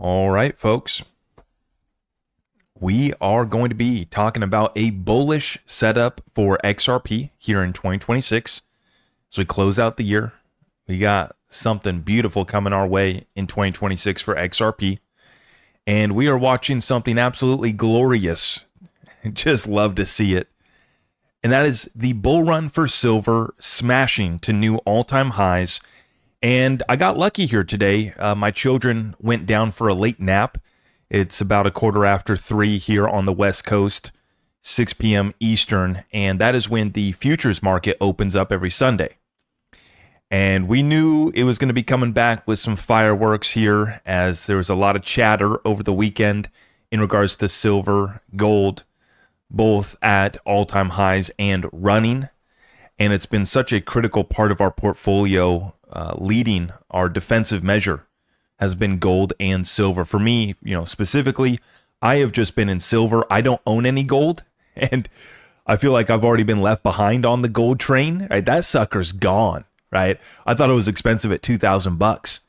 All right, folks. We are going to be talking about a bullish setup for XRP here in 2026. As we close out the year, we got something beautiful coming our way in 2026 for XRP. And we are watching something absolutely glorious. Just love to see it. And that is the bull run for silver smashing to new all-time highs. And I got lucky here today. My children went down for a late nap. It's about 3:15 here on the West Coast, 6 p.m. Eastern. And that is when the futures market opens up every Sunday. And we knew it was going to be coming back with some fireworks here, as there was a lot of chatter over the weekend in regards to silver, gold, both at all-time highs and running. And it's been such a critical part of our portfolio. Leading our defensive measure has been gold and silver. For me, specifically, I have just been in silver. I don't own any gold, and I feel like I've already been left behind on the gold train. Right, that sucker's gone. Right, I thought it was expensive at $2,000.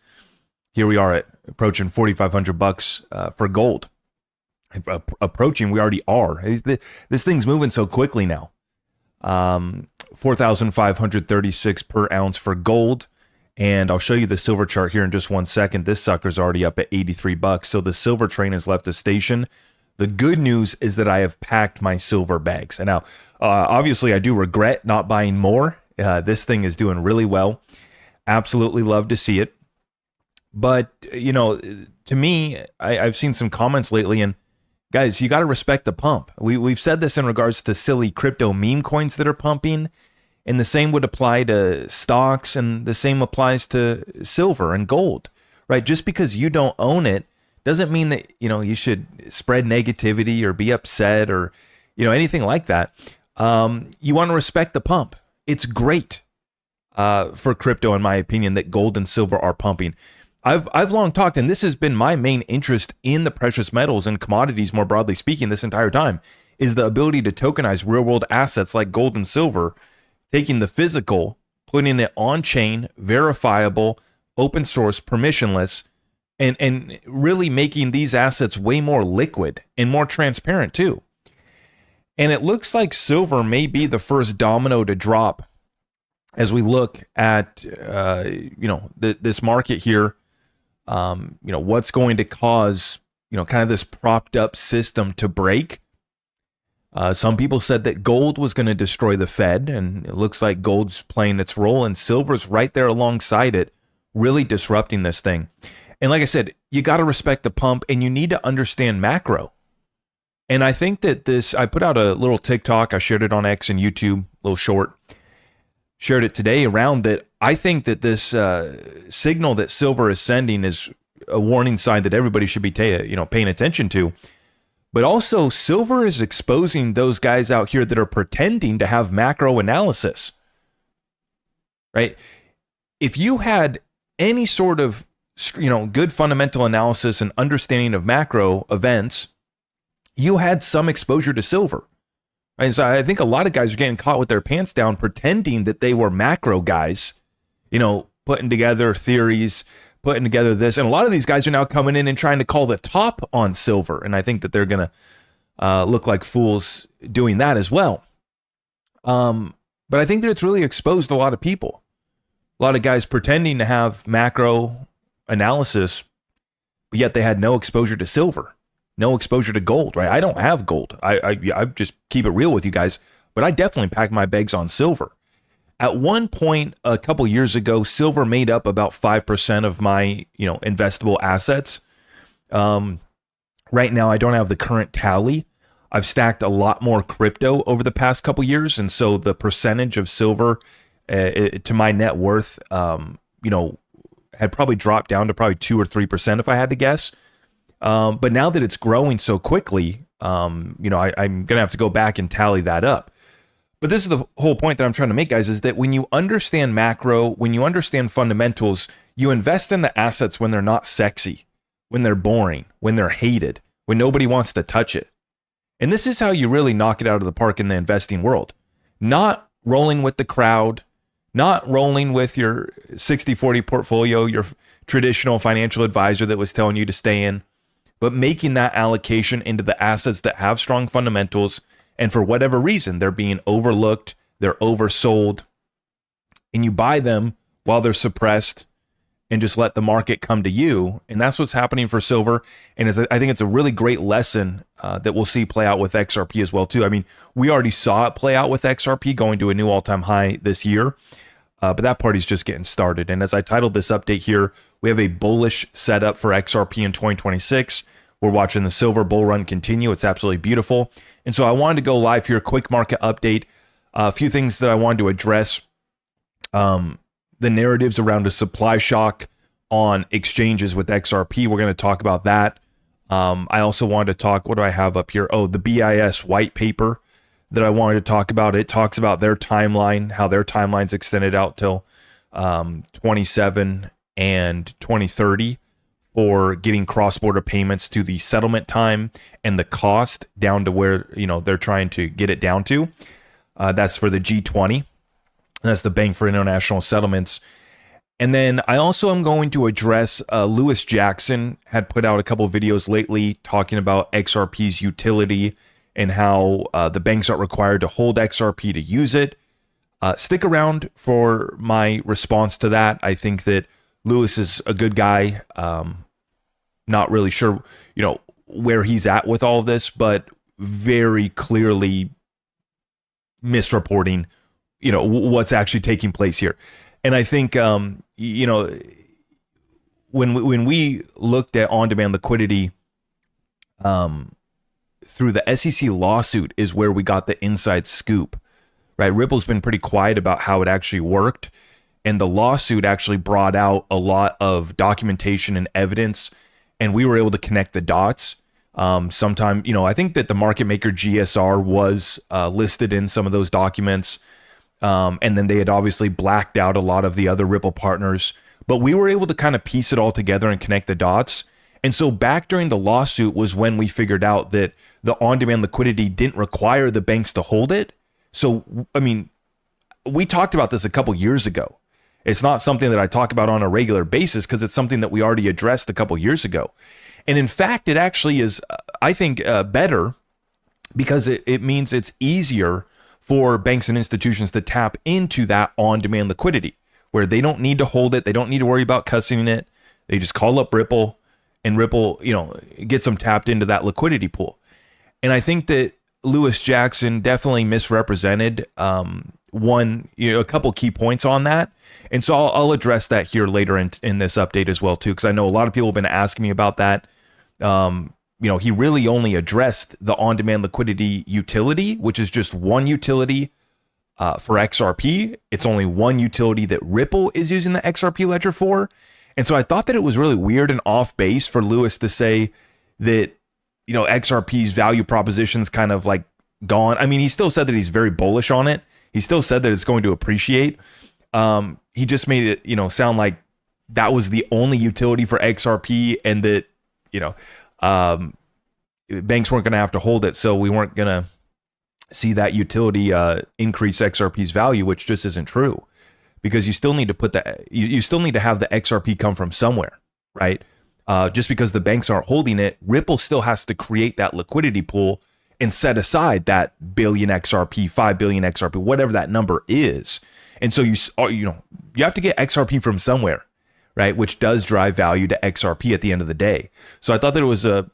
Here we are at approaching $4,500 for gold. Approaching, we already are. This thing's moving so quickly now. 4,536 per ounce for gold. And I'll show you the silver chart here in just 1 second. This sucker's already up at $83. So the silver train has left the station. The good news is that I have packed my silver bags. And now, obviously, I do regret not buying more. This thing is doing really well. Absolutely love to see it. But, to me, I've seen some comments lately, and guys, you got to respect the pump. We've said this in regards to silly crypto meme coins that are pumping. And the same would apply to stocks, and the same applies to silver and gold, right? Just because you don't own it doesn't mean that, you should spread negativity or be upset or, anything like that. You want to respect the pump. It's great for crypto, in my opinion, that gold and silver are pumping. I've long talked, and this has been my main interest in the precious metals and commodities, more broadly speaking, this entire time, is the ability to tokenize real-world assets like gold and silver, taking the physical, putting it on-chain, verifiable, open source, permissionless, and really making these assets way more liquid and more transparent too. And it looks like silver may be the first domino to drop as we look at, this market here. What's going to cause, kind of this propped up system to break. Some people said that gold was going to destroy the Fed, and it looks like gold's playing its role, and silver's right there alongside it, really disrupting this thing. And like I said, you got to respect the pump, and you need to understand macro. And I think that I put out a little TikTok, I shared it on X and YouTube, a little short, shared it today around that. I think that this signal that silver is sending is a warning sign that everybody should be paying attention to. But also, silver is exposing those guys out here that are pretending to have macro analysis, right? If you had any sort of, good fundamental analysis and understanding of macro events, you had some exposure to silver. Right? So I think a lot of guys are getting caught with their pants down, pretending that they were macro guys, putting together theories, putting together this. And a lot of these guys are now coming in and trying to call the top on silver. And I think that they're going to look like fools doing that as well. But I think that it's really exposed a lot of people. A lot of guys pretending to have macro analysis, but yet they had no exposure to silver, no exposure to gold, right? I don't have gold. I just keep it real with you guys, but I definitely pack my bags on silver. At one point, a couple years ago, silver made up about 5% of my, investable assets. Right now, I don't have the current tally. I've stacked a lot more crypto over the past couple years, and so the percentage of silver to my net worth, had probably dropped down to probably 2 or 3% if I had to guess. But now that it's growing so quickly, I'm gonna have to go back and tally that up. But this is the whole point that I'm trying to make, guys, is that when you understand macro, when you understand fundamentals, you invest in the assets when they're not sexy, when they're boring, when they're hated, when nobody wants to touch it. And this is how you really knock it out of the park in the investing world. Not rolling with the crowd, not rolling with your 60-40 portfolio, your traditional financial advisor that was telling you to stay in, but making that allocation into the assets that have strong fundamentals. And for whatever reason, they're being overlooked, they're oversold, and you buy them while they're suppressed and just let the market come to you. And that's what's happening for silver. And I think it's a really great lesson that we'll see play out with XRP as well, too. I mean, we already saw it play out with XRP going to a new all-time high this year, but that party's just getting started. And as I titled this update here, we have a bullish setup for XRP in 2026. We're watching the silver bull run continue. It's absolutely beautiful. And so I wanted to go live here, quick market update. A few things that I wanted to address. The narratives around a supply shock on exchanges with XRP. We're going to talk about that. I also wanted to talk, what do I have up here? Oh, the BIS white paper that I wanted to talk about. It talks about their timeline, how their timeline's extended out till 27 and 2030 for getting cross-border payments to the settlement time and the cost down to where, they're trying to get it down to. That's for the G20. That's the Bank for International Settlements. And then I also am going to address Lewis Jackson had put out a couple of videos lately talking about XRP's utility and how the banks aren't required to hold XRP to use it. Stick around for my response to that. I think that Lewis is a good guy. Not really sure, where he's at with all of this, but very clearly misreporting what's actually taking place here. And I think, when we looked at on-demand liquidity through the SEC lawsuit is where we got the inside scoop, right? Ripple's been pretty quiet about how it actually worked. And the lawsuit actually brought out a lot of documentation and evidence, and we were able to connect the dots. Sometime, I think that the market maker GSR was listed in some of those documents. And then they had obviously blacked out a lot of the other Ripple partners, but we were able to kind of piece it all together and connect the dots. And so back during the lawsuit was when we figured out that the on-demand liquidity didn't require the banks to hold it. So, I mean, we talked about this a couple years ago. It's not something that I talk about on a regular basis because it's something that we already addressed a couple years ago. And in fact, it actually is, I think, better because it means it's easier for banks and institutions to tap into that on-demand liquidity where they don't need to hold it. They don't need to worry about cussing it. They just call up Ripple and Ripple, gets them tapped into that liquidity pool. And I think that Lewis Jackson definitely misrepresented a couple key points on that. And so I'll address that here later in this update as well, too, because I know a lot of people have been asking me about that. He really only addressed the on-demand liquidity utility, which is just one utility for XRP. It's only one utility that Ripple is using the XRP ledger for. And so I thought that it was really weird and off base for Lewis to say that, XRP's value proposition's kind of like gone. I mean, he still said that he's very bullish on it. He still said that it's going to appreciate. He just made it, sound like that was the only utility for XRP and that, banks weren't going to have to hold it, so we weren't going to see that utility increase XRP's value, which just isn't true, because you still need to you still need to have the XRP come from somewhere, right? Just because the banks aren't holding it, Ripple still has to create that liquidity pool and set aside that billion XRP, 5 billion XRP, whatever that number is, and so you have to get XRP from somewhere, right? Which does drive value to XRP at the end of the day. So I thought that it was a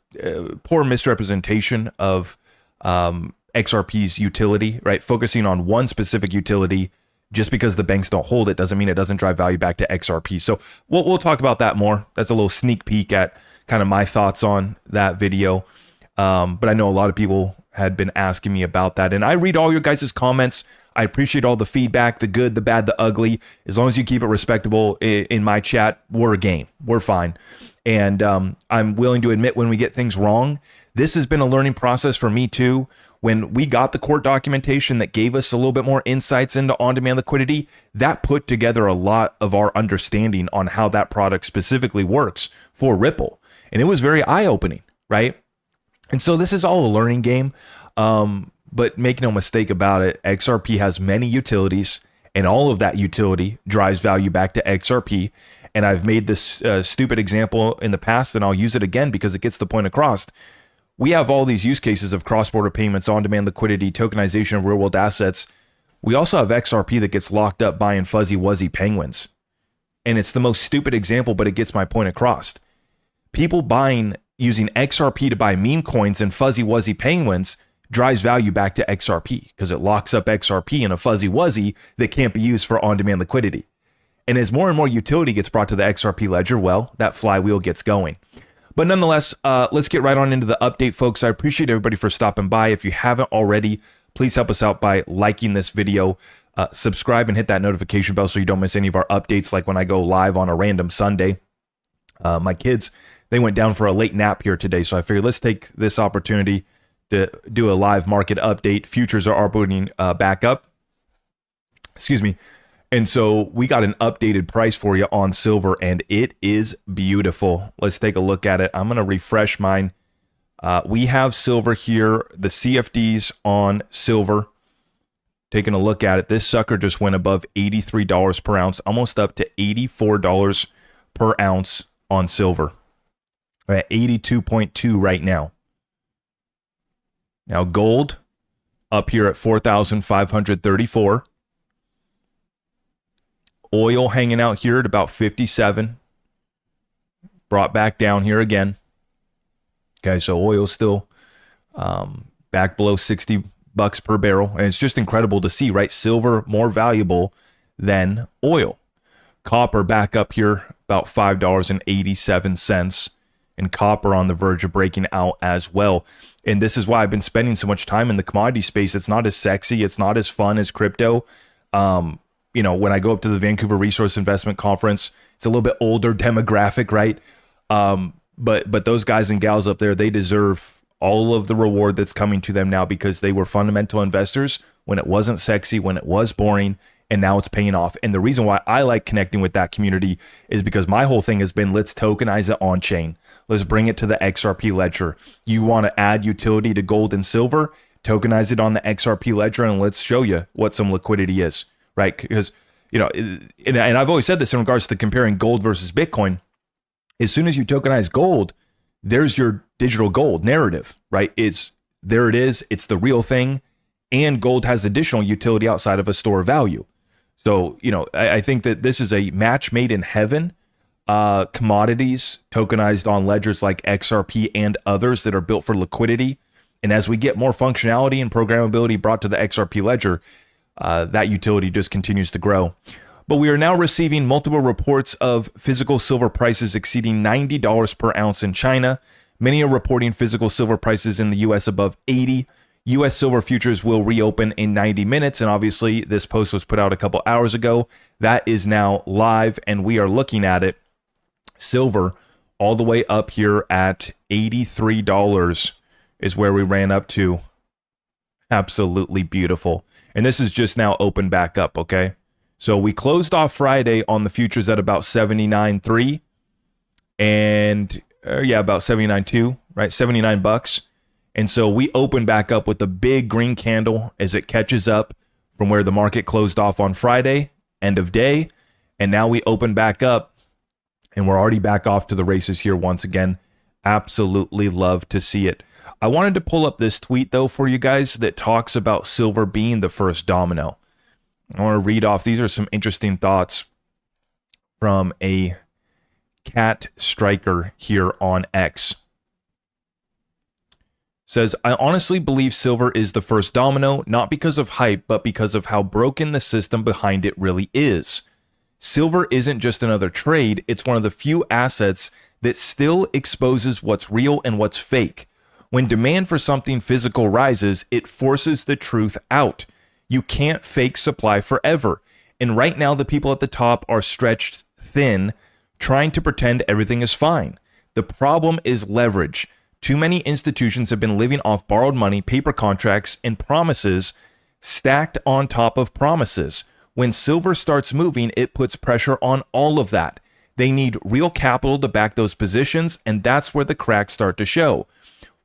poor misrepresentation of XRP's utility, right? Focusing on one specific utility just because the banks don't hold it doesn't mean it doesn't drive value back to XRP. So we'll talk about that more. That's a little sneak peek at kind of my thoughts on that video. But I know a lot of people had been asking me about that. And I read all your guys' comments. I appreciate all the feedback, the good, the bad, the ugly. As long as you keep it respectable in my chat, we're a game. We're fine. And I'm willing to admit when we get things wrong. This has been a learning process for me too. When we got the court documentation that gave us a little bit more insights into on-demand liquidity, that put together a lot of our understanding on how that product specifically works for Ripple. And it was very eye-opening, right? And so this is all a learning game. But make no mistake about it, XRP has many utilities And all of that utility drives value back to XRP. And I've made this stupid example in the past, and I'll use it again because it gets the point across. We have all these use cases of cross-border payments, on-demand liquidity, tokenization of real-world assets. We also have XRP that gets locked up buying fuzzy wuzzy penguins. And it's the most stupid example, but it gets my point across. People using XRP to buy meme coins and fuzzy wuzzy penguins drives value back to XRP because it locks up XRP in a fuzzy wuzzy that can't be used for on-demand liquidity. And as more and more utility gets brought to the XRP ledger, well, that flywheel gets going. But nonetheless, let's get right on into the update, folks. I appreciate everybody for stopping by. If you haven't already, please help us out by liking this video, subscribe, and hit that notification bell so you don't miss any of our updates, like when I go live on a random Sunday. My kids, they went down for a late nap here today, so I figured let's take this opportunity to do a live market update. Futures are opening back up. Excuse me. And so we got an updated price for you on silver, and it is beautiful. Let's take a look at it. I'm going to refresh mine. We have silver here, the CFDs on silver. Taking a look at it, this sucker just went above $83 per ounce, almost up to $84 per ounce on silver. We're at 82.2 right now. Now gold up here at 4,534. Oil hanging out here at about 57. Brought back down here again. Okay, so oil's still back below 60 bucks per barrel. And it's just incredible to see, right? Silver more valuable than oil. Copper back up here about $5.87. And copper on the verge of breaking out as well. And this is why I've been spending so much time in the commodity space. It's not as sexy. It's not as fun as crypto. You know, when I go up to the Vancouver Resource Investment Conference, it's a little bit older demographic, right? But those guys and gals up there, they deserve all of the reward that's coming to them now because they were fundamental investors when it wasn't sexy, when it was boring, and now it's paying off. And the reason why I like connecting with that community is because my whole thing has been, let's tokenize it on chain. Let's bring it to the XRP ledger. You want to add utility to gold and silver, tokenize it on the XRP ledger, and let's show you what some liquidity is. Right? Because, you know, and I've always said this in regards to comparing gold versus Bitcoin. As soon as you tokenize gold, there's your digital gold narrative, right? There it is. It's the real thing. And gold has additional utility outside of a store of value. So, you know, I think that this is a match made in heaven. Commodities tokenized on ledgers like XRP and others that are built for liquidity. And as we get more functionality and programmability brought to the XRP ledger, that utility just continues to grow. But we are now receiving multiple reports of physical silver prices exceeding $90 per ounce in China. Many are reporting physical silver prices in the US above 80. US silver futures will reopen in 90 minutes. And obviously, this post was put out a couple hours ago. That is now live, and we are looking at it. Silver all the way up here at $83 is where we ran up to. Absolutely beautiful. And this is just now open back up, okay? So we closed off Friday on the futures at about 79.3 and about 79.2, right? 79 bucks. And so we open back up with a big green candle as it catches up from where the market closed off on Friday, end of day. And now we open back up and we're already back off to the races here once again. Absolutely love to see it. I wanted to pull up this tweet, though, for you guys that talks about silver being the first domino. I want to read off. These are some interesting thoughts from a cat striker here on X. Says, I honestly believe silver is the first domino, not because of hype, but because of how broken the system behind it really is. Silver isn't just another trade. It's one of the few assets that still exposes what's real and what's fake. When demand for something physical rises, it forces the truth out. You can't fake supply forever. And right now, the people at the top are stretched thin, trying to pretend everything is fine. The problem is leverage. Too many institutions have been living off borrowed money, paper contracts, and promises stacked on top of promises. When silver starts moving, it puts pressure on all of that. They need real capital to back those positions, and that's where the cracks start to show.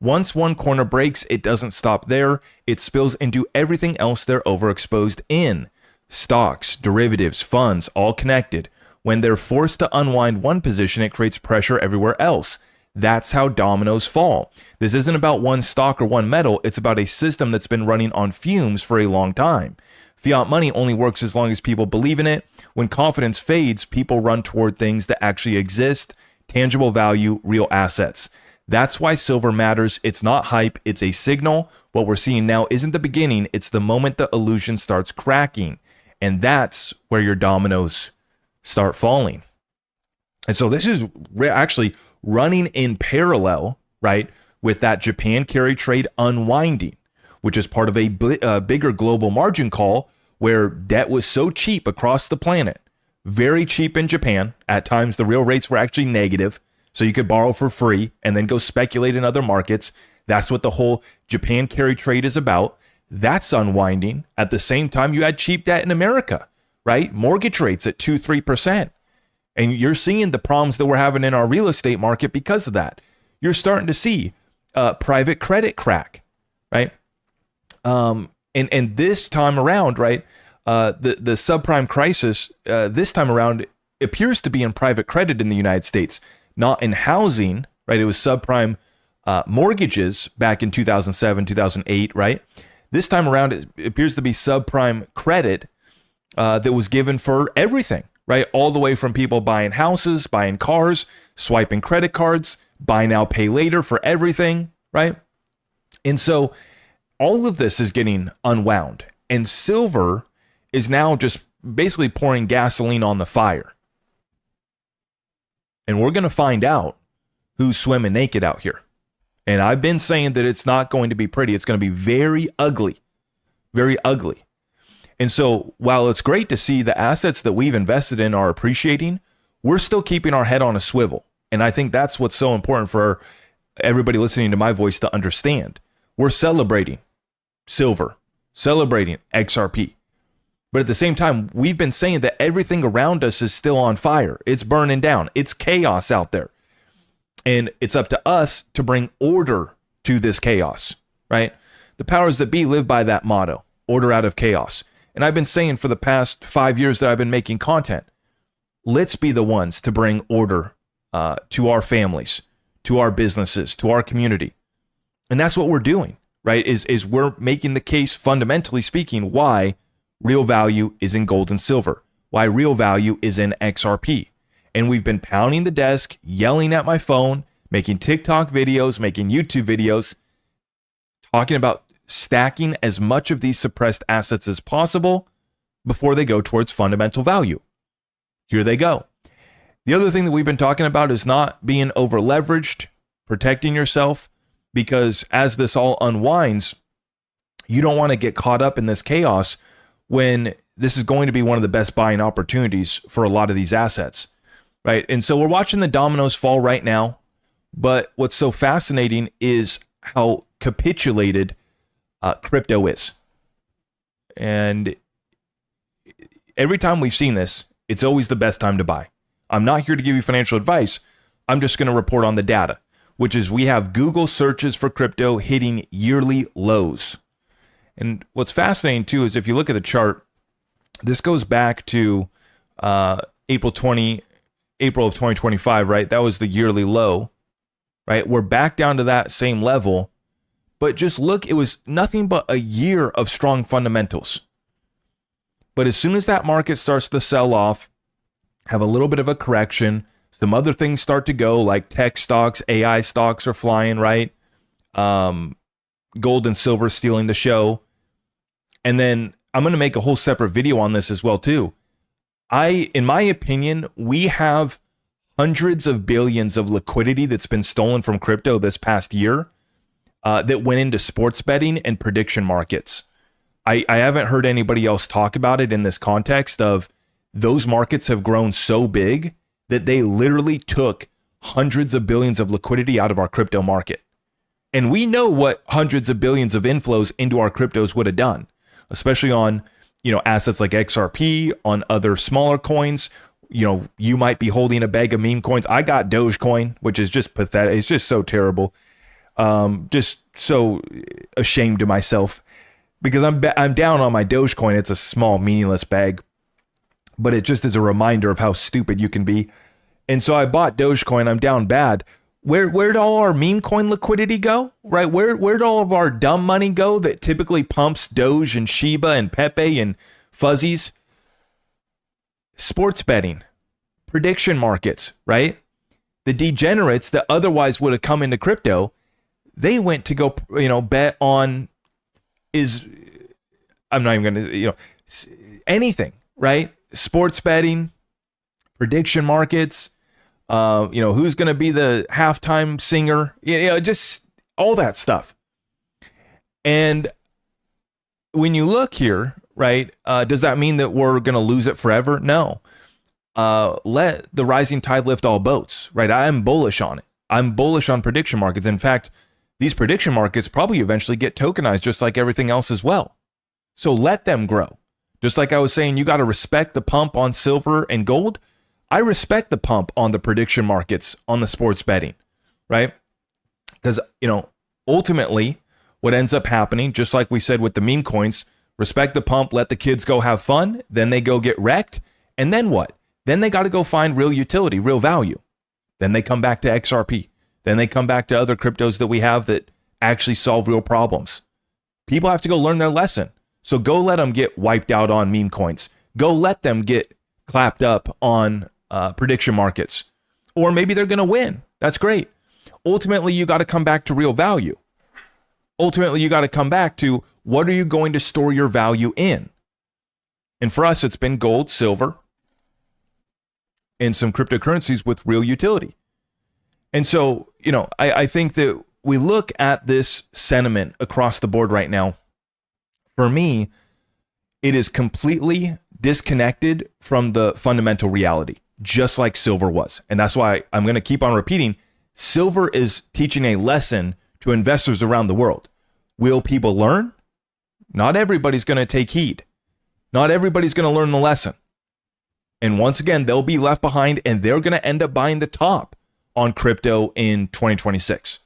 Once one corner breaks, it doesn't stop there. It spills into everything else they're overexposed in. stocks, derivatives, funds, all connected. When they're forced to unwind one position, it creates pressure everywhere else. That's how dominoes fall. This isn't about one stock or one metal. It's about a system that's been running on fumes for a long time. Fiat money only works as long as people believe in it. When confidence fades, people run toward things that actually exist, tangible value, real assets. That's why silver matters. It's not hype, it's a signal. What we're seeing now isn't the beginning, it's the moment the illusion starts cracking. And that's where your dominoes start falling. And so this is actually running in parallel, right, with that Japan carry trade unwinding, which is part of a bigger global margin call where debt was so cheap across the planet, very cheap in Japan. At times, the real rates were actually negative, so you could borrow for free and then go speculate in other markets. That's what the whole Japan carry trade is about. That's unwinding. At the same time, you had cheap debt in America, right? Mortgage rates at 2-3%. And you're seeing the problems that we're having in our real estate market because of that. You're starting to see private credit crack, right? And this time around, right, the subprime crisis this time around appears to be in private credit in the United States, not in housing, right? It was subprime mortgages back in 2007, 2008, right? This time around, it appears to be subprime credit that was given for everything, right? All the way from people buying houses, buying cars, swiping credit cards, buy now, pay later for everything, right? And so all of this is getting unwound, and silver is now just basically pouring gasoline on the fire. And we're going to find out who's swimming naked out here. And I've been saying that it's not going to be pretty. It's going to be very ugly, very ugly. And so while it's great to see the assets that we've invested in are appreciating, we're still keeping our head on a swivel. And I think that's what's so important for everybody listening to my voice to understand. We're celebrating silver, celebrating XRP. But at the same time, we've been saying that everything around us is still on fire. It's burning down. It's chaos out there. And it's up to us to bring order to this chaos, right? The powers that be live by that motto, order out of chaos. And I've been saying for the past 5 years that I've been making content, let's be the ones to bring order to our families, to our businesses, to our community. And that's what we're doing, right? Is we're making the case, fundamentally speaking, why real value is in gold and silver, why real value is in XRP. And we've been pounding the desk, yelling at my phone, making TikTok videos, making YouTube videos, talking about stacking as much of these suppressed assets as possible before they go towards fundamental value. Here they go. The other thing that we've been talking about is not being over leveraged, protecting yourself, because as this all unwinds, you don't want to get caught up in this chaos when this is going to be one of the best buying opportunities for a lot of these assets, right? And so we're watching the dominoes fall right now, but what's so fascinating is how capitulated crypto is. And every time we've seen this, it's always the best time to buy. I'm not here to give you financial advice. I'm just going to report on the data, which is we have Google searches for crypto hitting yearly lows. And what's fascinating too is if you look at the chart, this goes back to April of 2025, right? That was the yearly low, right? We're back down to that same level. But just look, it was nothing but a year of strong fundamentals. But as soon as that market starts to sell off, have a little bit of a correction, some other things start to go, like tech stocks, AI stocks are flying, right? Gold and silver stealing the show. And then I'm going to make a whole separate video on this as well, too. In my opinion, we have hundreds of billions of liquidity that's been stolen from crypto this past year. That went into sports betting and prediction markets. I haven't heard anybody else talk about it in this context of those markets have grown so big that they literally took hundreds of billions of liquidity out of our crypto market. And we know what hundreds of billions of inflows into our cryptos would have done, especially on, assets like XRP, on other smaller coins. You might be holding a bag of meme coins. I got Dogecoin, which is just pathetic. It's just so terrible. Just so ashamed of myself. because I'm down on my Dogecoin. It's a small, meaningless bag, but it just is a reminder of how stupid you can be. And so I bought Dogecoin. I'm down bad. Where'd all our meme coin liquidity go? Right? Where'd all of our dumb money go that typically pumps Doge and Shiba and Pepe and fuzzies? Sports betting, prediction markets, right? The degenerates that otherwise would have come into crypto, they went to go, bet on I'm not even going to, anything, right? Sports betting, prediction markets, who's going to be the halftime singer, just all that stuff. And when you look here, right, does that mean that we're going to lose it forever? No. Let the rising tide lift all boats, right? I'm bullish on it. I'm bullish on prediction markets. In fact, these prediction markets probably eventually get tokenized just like everything else as well. So let them grow. Just like I was saying, you got to respect the pump on silver and gold. I respect the pump on the prediction markets, on the sports betting, right? Because, ultimately what ends up happening, just like we said with the meme coins, respect the pump, let the kids go have fun, then they go get wrecked. And then what? Then they got to go find real utility, real value. Then they come back to XRP. Then they come back to other cryptos that we have that actually solve real problems. People have to go learn their lesson. So go let them get wiped out on meme coins. Go let them get clapped up on prediction markets. Or maybe they're going to win. That's great. Ultimately, you got to come back to real value. Ultimately, you got to come back to what are you going to store your value in? And for us, it's been gold, silver, and some cryptocurrencies with real utility. And so, I think that we look at this sentiment across the board right now. For me, it is completely disconnected from the fundamental reality, just like silver was. And that's why I'm going to keep on repeating, silver is teaching a lesson to investors around the world. Will people learn? Not everybody's going to take heed. Not everybody's going to learn the lesson. And once again, they'll be left behind and they're going to end up buying the top on crypto in 2026.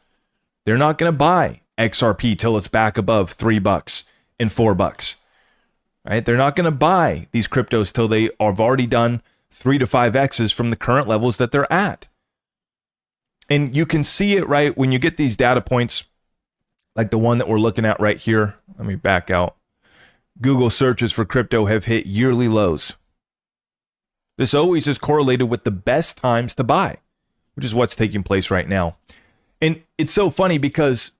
They're not going to buy XRP till it's back above $3 and $4. Right? They're not going to buy these cryptos till they have already done 3 to 5x's from the current levels that they're at. And you can see it, right, when you get these data points, like the one that we're looking at right here. Let me back out. Google searches for crypto have hit yearly lows. This always is correlated with the best times to buy, which is what's taking place right now. And it's so funny because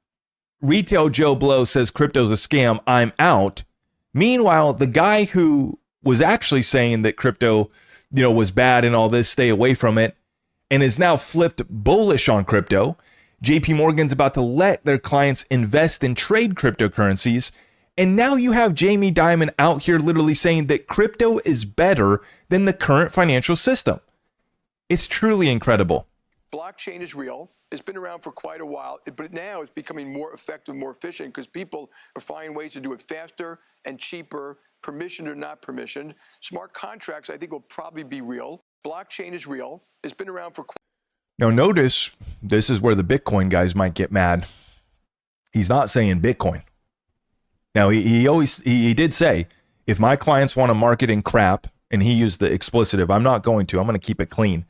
Retail Joe Blow says crypto's a scam, I'm out. Meanwhile, the guy who was actually saying that crypto, was bad and all this, stay away from it, and is now flipped bullish on crypto. JP Morgan's about to let their clients invest and trade cryptocurrencies. And now you have Jamie Dimon out here literally saying that crypto is better than the current financial system. It's truly incredible. Blockchain is real. It's been around for quite a while, but now it's becoming more effective, more efficient because people are finding ways to do it faster and cheaper, permissioned or not permissioned. Smart contracts, I think, will probably be real. Blockchain is real. It's been around for Now notice, this is where the Bitcoin guys might get mad. He's not saying Bitcoin. Now, he did say, if my clients want to market in crap, and he used the explicitive, I'm not going to, I'm going to keep it clean.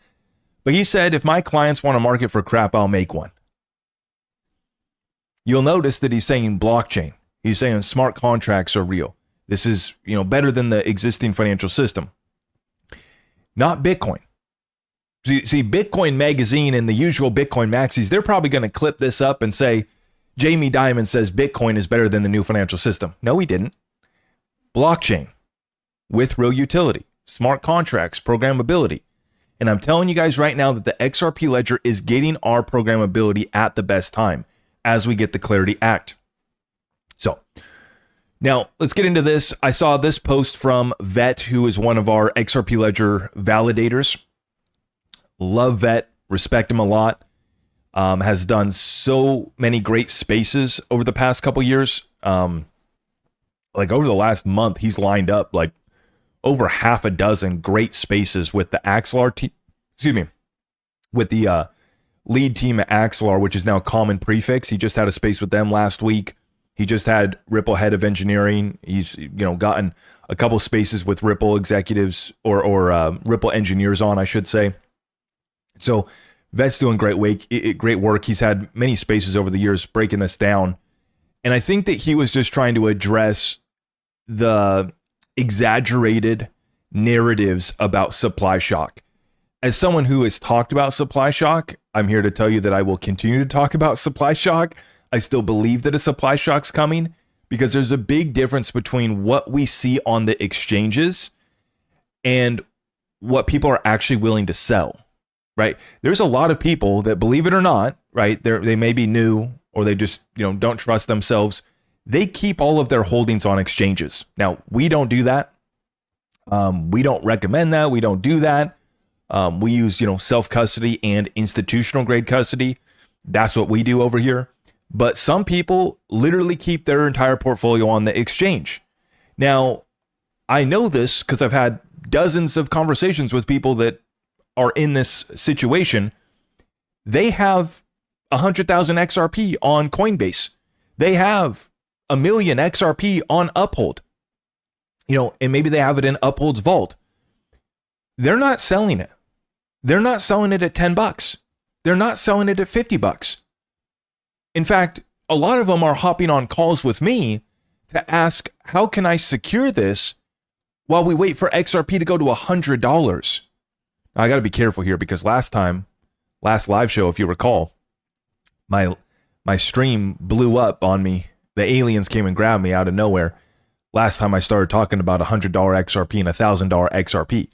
But he said, if my clients want to market for crap, I'll make one. You'll notice that he's saying blockchain. He's saying smart contracts are real. This is, better than the existing financial system. Not Bitcoin. See, Bitcoin Magazine and the usual Bitcoin maxis, they're probably going to clip this up and say, Jamie Dimon says Bitcoin is better than the new financial system. No, he didn't. Blockchain with real utility, smart contracts, programmability. And I'm telling you guys right now that the XRP ledger is getting our programmability at the best time as we get the Clarity Act. So now let's get into this. I saw this post from Vet, who is one of our XRP ledger validators. Love Vet, respect him a lot. Has done so many great spaces over the past couple years. Like over the last month, he's lined up like over half a dozen great spaces with the Axelar team. With the lead team at Axelar, which is now Common Prefix. He just had a space with them last week. He just had Ripple head of engineering. He's gotten a couple spaces with Ripple executives or Ripple engineers on, I should say. So Vet's doing great work. He's had many spaces over the years breaking this down. And I think that he was just trying to address the exaggerated narratives about supply shock. As someone who has talked about supply shock, I'm here to tell you that I will continue to talk about supply shock. I still believe that a supply shock's coming because there's a big difference between what we see on the exchanges and what people are actually willing to sell, right? There's a lot of people that, believe it or not, right, they may be new or they just don't trust themselves. They keep all of their holdings on exchanges. Now, we don't do that. We don't recommend that. We don't do that. We use, self-custody and institutional grade custody. That's what we do over here. But some people literally keep their entire portfolio on the exchange. Now, I know this because I've had dozens of conversations with people that are in this situation. They have 100,000 XRP on Coinbase. They have 1 million XRP on Uphold. And maybe they have it in Uphold's vault. They're not selling it. They're not selling it at $10. They're not selling it at $50. In fact, a lot of them are hopping on calls with me to ask, how can I secure this while we wait for XRP to go to $100? Now, I got to be careful here because last live show, if you recall, my stream blew up on me. The aliens came and grabbed me out of nowhere. Last time I started talking about $100 XRP and $1,000 XRP.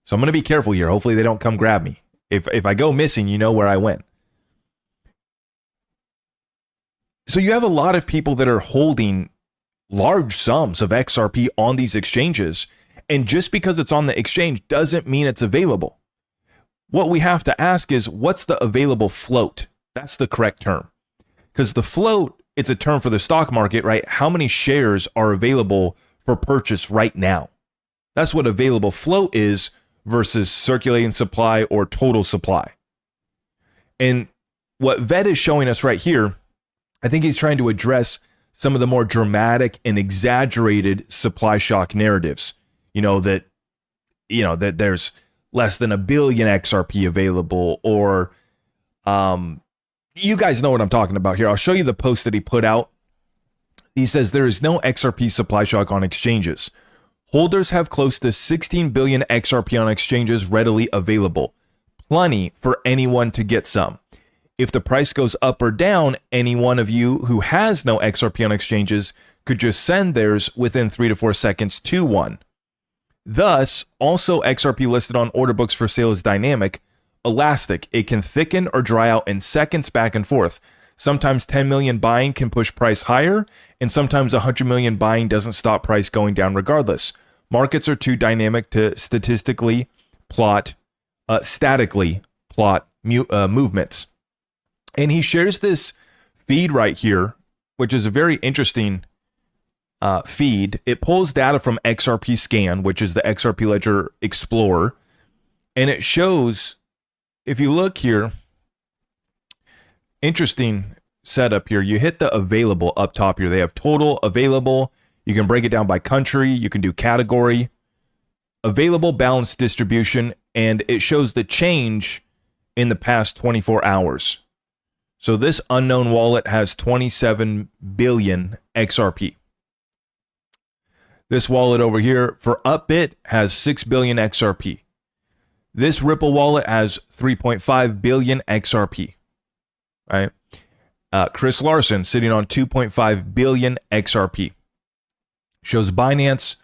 So I'm going to be careful here. Hopefully they don't come grab me. If I go missing, you know where I went. So you have a lot of people that are holding large sums of XRP on these exchanges. And just because it's on the exchange doesn't mean it's available. What we have to ask is, what's the available float? That's the correct term. Because the float, it's a term for the stock market, right? How many shares are available for purchase right now? That's what available float is versus circulating supply or total supply. And what Vet is showing us right here, I think he's trying to address some of the more dramatic and exaggerated supply shock narratives. That there's less than 1 billion XRP available, or you guys know what I'm talking about here. I'll show you the post that he put out. He says there is no XRP supply shock on exchanges. Holders have close to 16 billion XRP on exchanges readily available. Plenty for anyone to get some. If the price goes up or down, any one of you who has no XRP on exchanges could just send theirs within 3 to 4 seconds to one. Thus, also XRP listed on order books for sale is dynamic, elastic. It can thicken or dry out in seconds back and forth. Sometimes 10 million buying can push price higher, and sometimes 100 million buying doesn't stop price going down regardless. Markets are too dynamic to statically plot movements. And he shares this feed right here, which is a very interesting feed. It pulls data from XRP Scan, which is the XRP Ledger Explorer. And it shows, if you look here, interesting setup here. You hit the available up top here. They have total, available. You can break it down by country. You can do category, available, balanced distribution, and it shows the change in the past 24 hours. So this unknown wallet has 27 billion XRP. This wallet over here for Upbit has 6 billion XRP. This Ripple wallet has 3.5 billion XRP. Right? Chris Larson sitting on 2.5 billion XRP. Shows Binance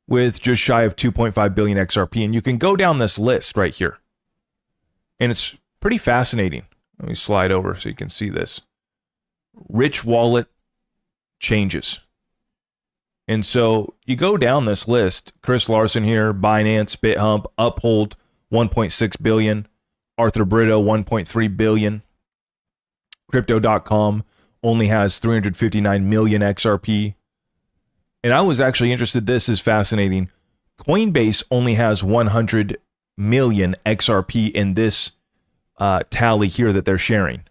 with just shy of 2.5 billion XRP. And you can go down this list right here. And it's pretty fascinating. Let me slide over so you can see this. Rich wallet changes. And so you go down this list. Chris Larson here, Binance, BitHump, Uphold, 1.6 billion. Arthur Brito, 1.3 billion. Crypto.com only has 359 million XRP. And I was actually interested, this is fascinating. Coinbase only has 100 million XRP in this tally here that they're sharing.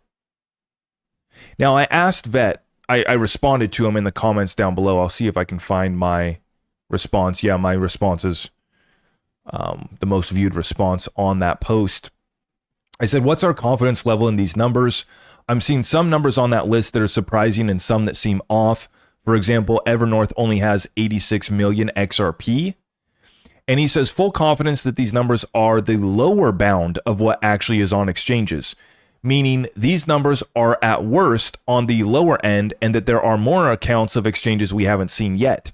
Now, I asked Vet I responded to him in the comments down below. I'll see if I can find my response. Yeah, my response is the most viewed response on that post. I said, what's our confidence level in these numbers? I'm seeing some numbers on that list that are surprising and some that seem off. For example, Evernorth only has 86 million XRP. And he says full confidence that these numbers are the lower bound of what actually is on exchanges, meaning these numbers are at worst on the lower end and that there are more accounts of exchanges we haven't seen yet.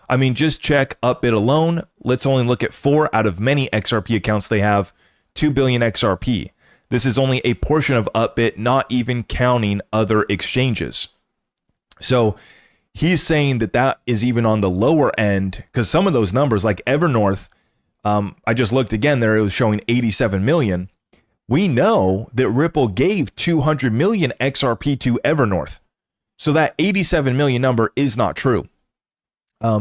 I mean, just check Upbit alone. Let's only look at 4 out of many XRP accounts they have, 2 billion XRP. This is only a portion of Upbit, not even counting other exchanges. So he's saying that that is even on the lower end, because some of those numbers, like Evernorth, I just looked again there, it was showing 87 million. We know that Ripple gave 200 million XRP to Evernorth. So that 87 million number is not true.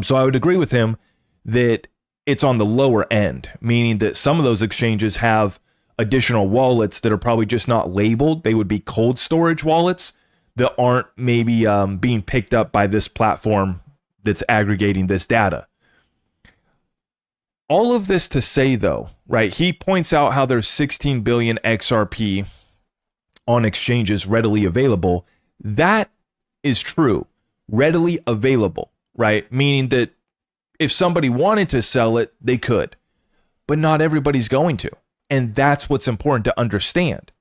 So I would agree with him that it's on the lower end, meaning that some of those exchanges have additional wallets that are probably just not labeled. They would be cold storage wallets that aren't maybe being picked up by this platform that's aggregating this data. All of this to say, though, right, he points out how there's 16 billion XRP on exchanges readily available. That is true, readily available, right? Meaning that if somebody wanted to sell it, they could, but not everybody's going to. And that's what's important to understand.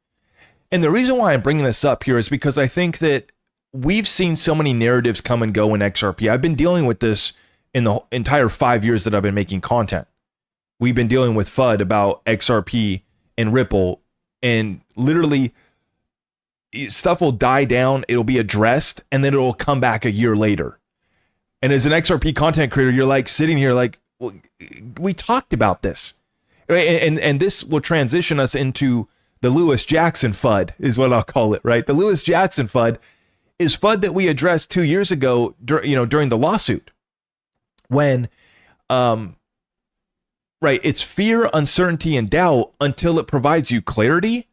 And the reason why I'm bringing this up here is because I think that we've seen so many narratives come and go in XRP. I've been dealing with this in the entire 5 years that I've been making content. We've been dealing with FUD about XRP and Ripple, and literally stuff will die down, it'll be addressed, and then it'll come back a year later. And as an XRP content creator, you're like sitting here like, well, we talked about this. Right? And this will transition us into the Lewis Jackson FUD, is what I'll call it, right? The Lewis Jackson FUD is FUD that we addressed 2 years ago, during the lawsuit, when, right, it's fear, uncertainty, and doubt until it provides you clarity,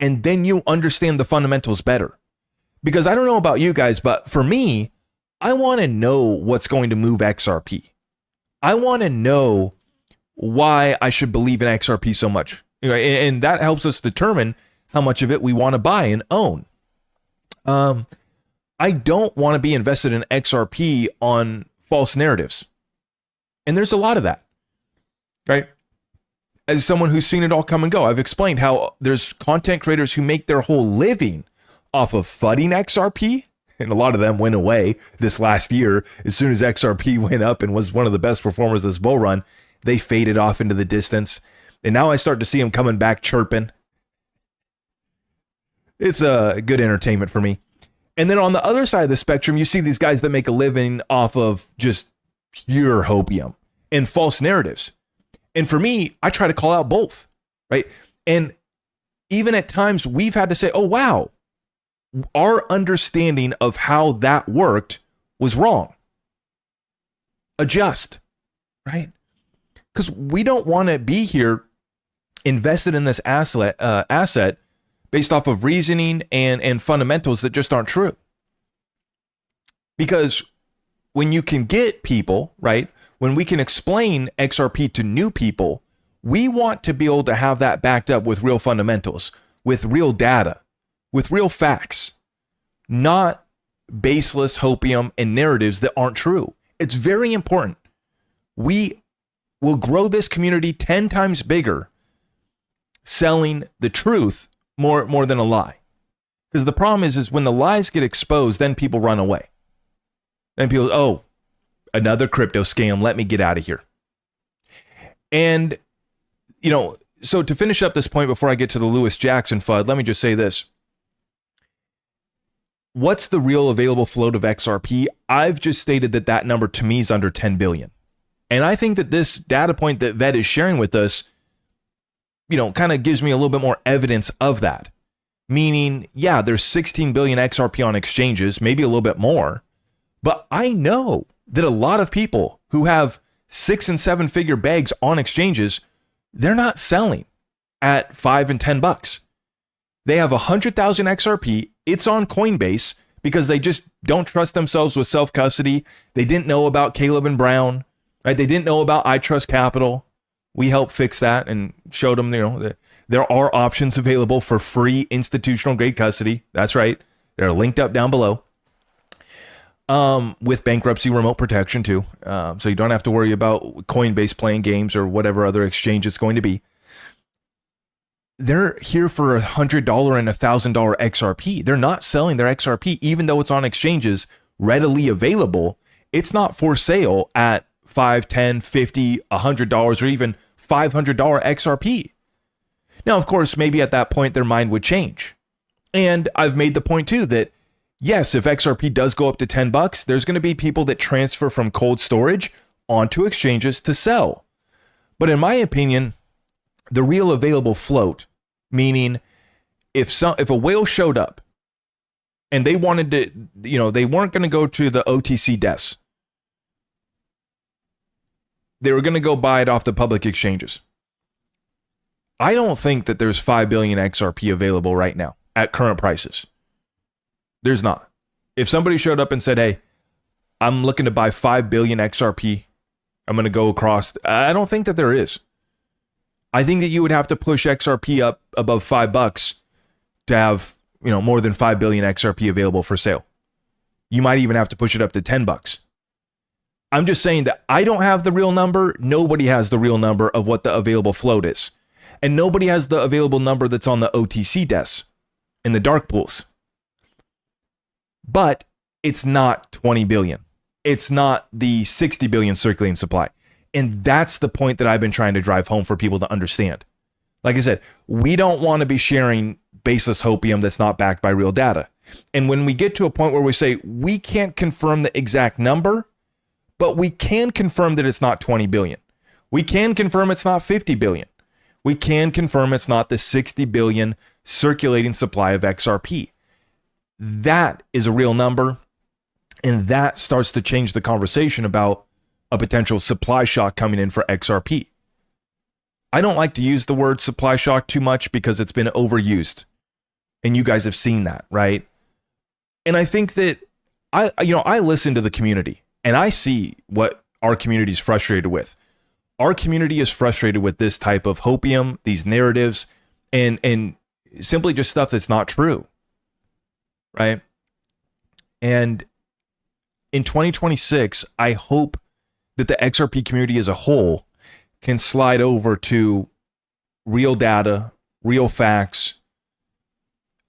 and then you understand the fundamentals better. Because I don't know about you guys, but for me, I want to know what's going to move XRP. I want to know why I should believe in XRP so much. And that helps us determine how much of it we want to buy and own. I don't want to be invested in XRP on false narratives. And there's a lot of that, right? As someone who's seen it all come and go, I've explained how there's content creators who make their whole living off of fudding XRP. And a lot of them went away this last year. As soon as XRP went up and was one of the best performers this bull run, they faded off into the distance. And now I start to see them coming back chirping. It's a good entertainment for me. And then on the other side of the spectrum, you see these guys that make a living off of just pure hopium and false narratives. And for me, I try to call out both, right? And even at times we've had to say, oh, wow, our understanding of how that worked was wrong. Adjust, right? Because we don't want to be here invested in this asset based off of reasoning and fundamentals that just aren't true. Because when you can get people, right, when we can explain XRP to new people, we want to be able to have that backed up with real fundamentals, with real data, with real facts, not baseless hopium and narratives that aren't true. It's very important. We will grow this community 10 times bigger selling the truth more than a lie. Because the problem is when the lies get exposed, then people run away. Then people, oh, another crypto scam, let me get out of here. And, so to finish up this point before I get to the Lewis Jackson FUD, let me just say this. What's the real available float of XRP? I've just stated that number to me is under 10 billion. And I think that this data point that Ved is sharing with us, kind of gives me a little bit more evidence of that. Meaning, yeah, there's 16 billion XRP on exchanges, maybe a little bit more. But I know that a lot of people who have 6 and 7 figure bags on exchanges, they're not selling at $5 and $10. They have 100,000 XRP. It's on Coinbase. because they just don't trust themselves with self-custody. They didn't know about Caleb and Brown, right? They didn't know about I Trust Capital. We helped fix that and showed them, that there are options available for free institutional grade custody. That's right. They're linked up down below. With bankruptcy remote protection too. So you don't have to worry about Coinbase playing games or whatever other exchange it's going to be. They're here for $100 and $1,000 XRP. They're not selling their XRP, even though it's on exchanges readily available. It's not for sale at $5, $10, $50, $100, or even $500 XRP. Now, of course, maybe at that point their mind would change. And I've made the point too that yes, if XRP does go up to $10, there's going to be people that transfer from cold storage onto exchanges to sell. But in my opinion, the real available float, meaning if a whale showed up and they wanted to, they weren't going to go to the OTC desk. They were going to go buy it off the public exchanges. I don't think that there's 5 billion XRP available right now at current prices. There's not. If somebody showed up and said, hey, I'm looking to buy 5 billion XRP, I'm going to go across. I don't think that there is. I think that you would have to push XRP up above $5 to have, more than 5 billion XRP available for sale. You might even have to push it up to $10. I'm just saying that I don't have the real number. Nobody has the real number of what the available float is. And nobody has the available number that's on the OTC desks in the dark pools. But it's not 20 billion. It's not the 60 billion circulating supply. And that's the point that I've been trying to drive home for people to understand. Like I said, we don't want to be sharing baseless hopium that's not backed by real data. And when we get to a point where we say we can't confirm the exact number, but we can confirm that it's not 20 billion. We can confirm it's not 50 billion. We can confirm it's not the 60 billion circulating supply of XRP. That is a real number. And that starts to change the conversation about a potential supply shock coming in for XRP. I don't like to use the word supply shock too much because it's been overused. And you guys have seen that, right? And I think that I listen to the community and I see what our community is frustrated with. Our community is frustrated with this type of hopium, these narratives, and simply just stuff that's not true, right? And in 2026, I hope that the XRP community as a whole can slide over to real data, real facts.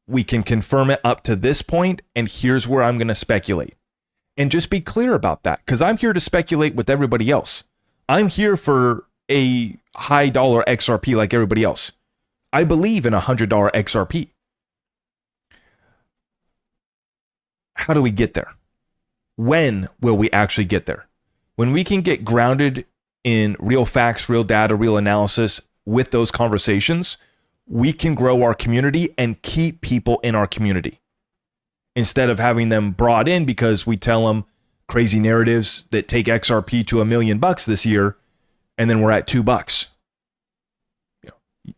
We can confirm it up to this point, and here's where I'm going to speculate. And just be clear about that, because I'm here to speculate with everybody else. I'm here for a high dollar XRP like everybody else. I believe in $100 XRP. How do we get there? When will we actually get there? When we can get grounded in real facts, real data, real analysis with those conversations, we can grow our community and keep people in our community instead of having them brought in because we tell them crazy narratives that take XRP to $1 million this year, and then we're at $2.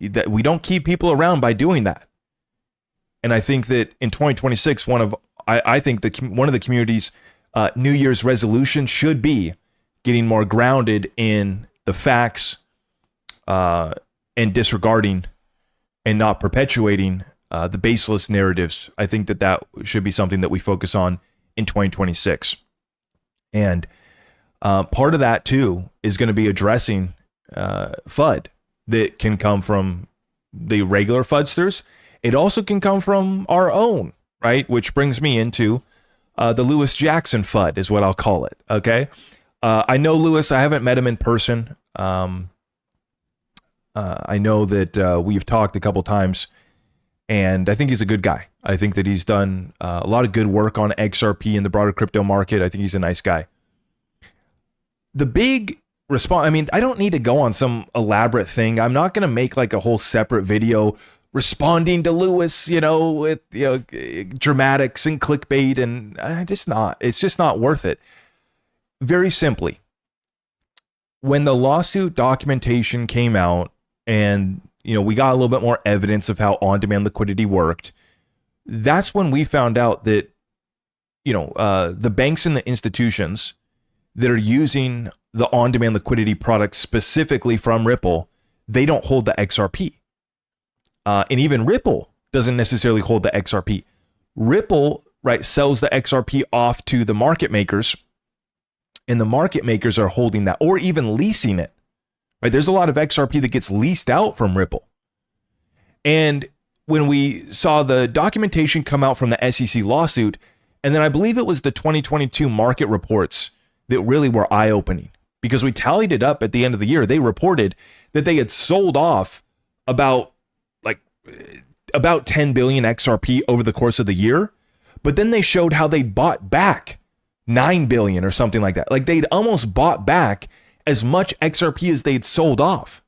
That we don't keep people around by doing that. And I think that in 2026, I think one of the community's New Year's resolution should be getting more grounded in the facts and disregarding and not perpetuating the baseless narratives. I think that should be something that we focus on in 2026. And part of that, too, is going to be addressing FUD that can come from the regular FUDsters. It also can come from our own, right? Which brings me into the Lewis Jackson FUD is what I'll call it, okay? I know Lewis. I haven't met him in person. I know that we've talked a couple times, and I think he's a good guy. I think that he's done a lot of good work on XRP in the broader crypto market. I think he's a nice guy. The big response, I don't need to go on some elaborate thing. I'm not going to make like a whole separate video responding to Lewis, with dramatics and clickbait, and it's just not worth it. Very simply, when the lawsuit documentation came out and, we got a little bit more evidence of how on-demand liquidity worked, that's when we found out that the banks and the institutions that are using the on-demand liquidity product specifically from Ripple, they don't hold the XRP. And even Ripple doesn't necessarily hold the XRP. Ripple, right, sells the XRP off to the market makers, and the market makers are holding that or even leasing it. Right? There's a lot of XRP that gets leased out from Ripple. And when we saw the documentation come out from the SEC lawsuit, and then I believe it was the 2022 market reports that really were eye-opening, because we tallied it up at the end of the year. They reported that they had sold off about 10 billion XRP over the course of the year, but then they showed how they bought back 9 billion or something like that. Like they'd almost bought back as much XRP as they'd sold off.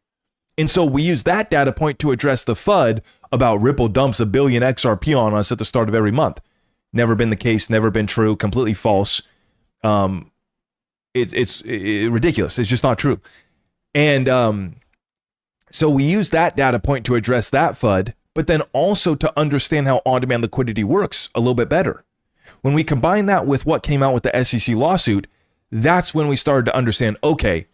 And so we use that data point to address the FUD about Ripple dumps 1 billion XRP on us at the start of every month. Never been the case, never been true, completely false. It's ridiculous. It's just not true. And so we use that data point to address that FUD, but then also to understand how on-demand liquidity works a little bit better. When we combine that with what came out with the SEC lawsuit, that's when we started to understand, okay,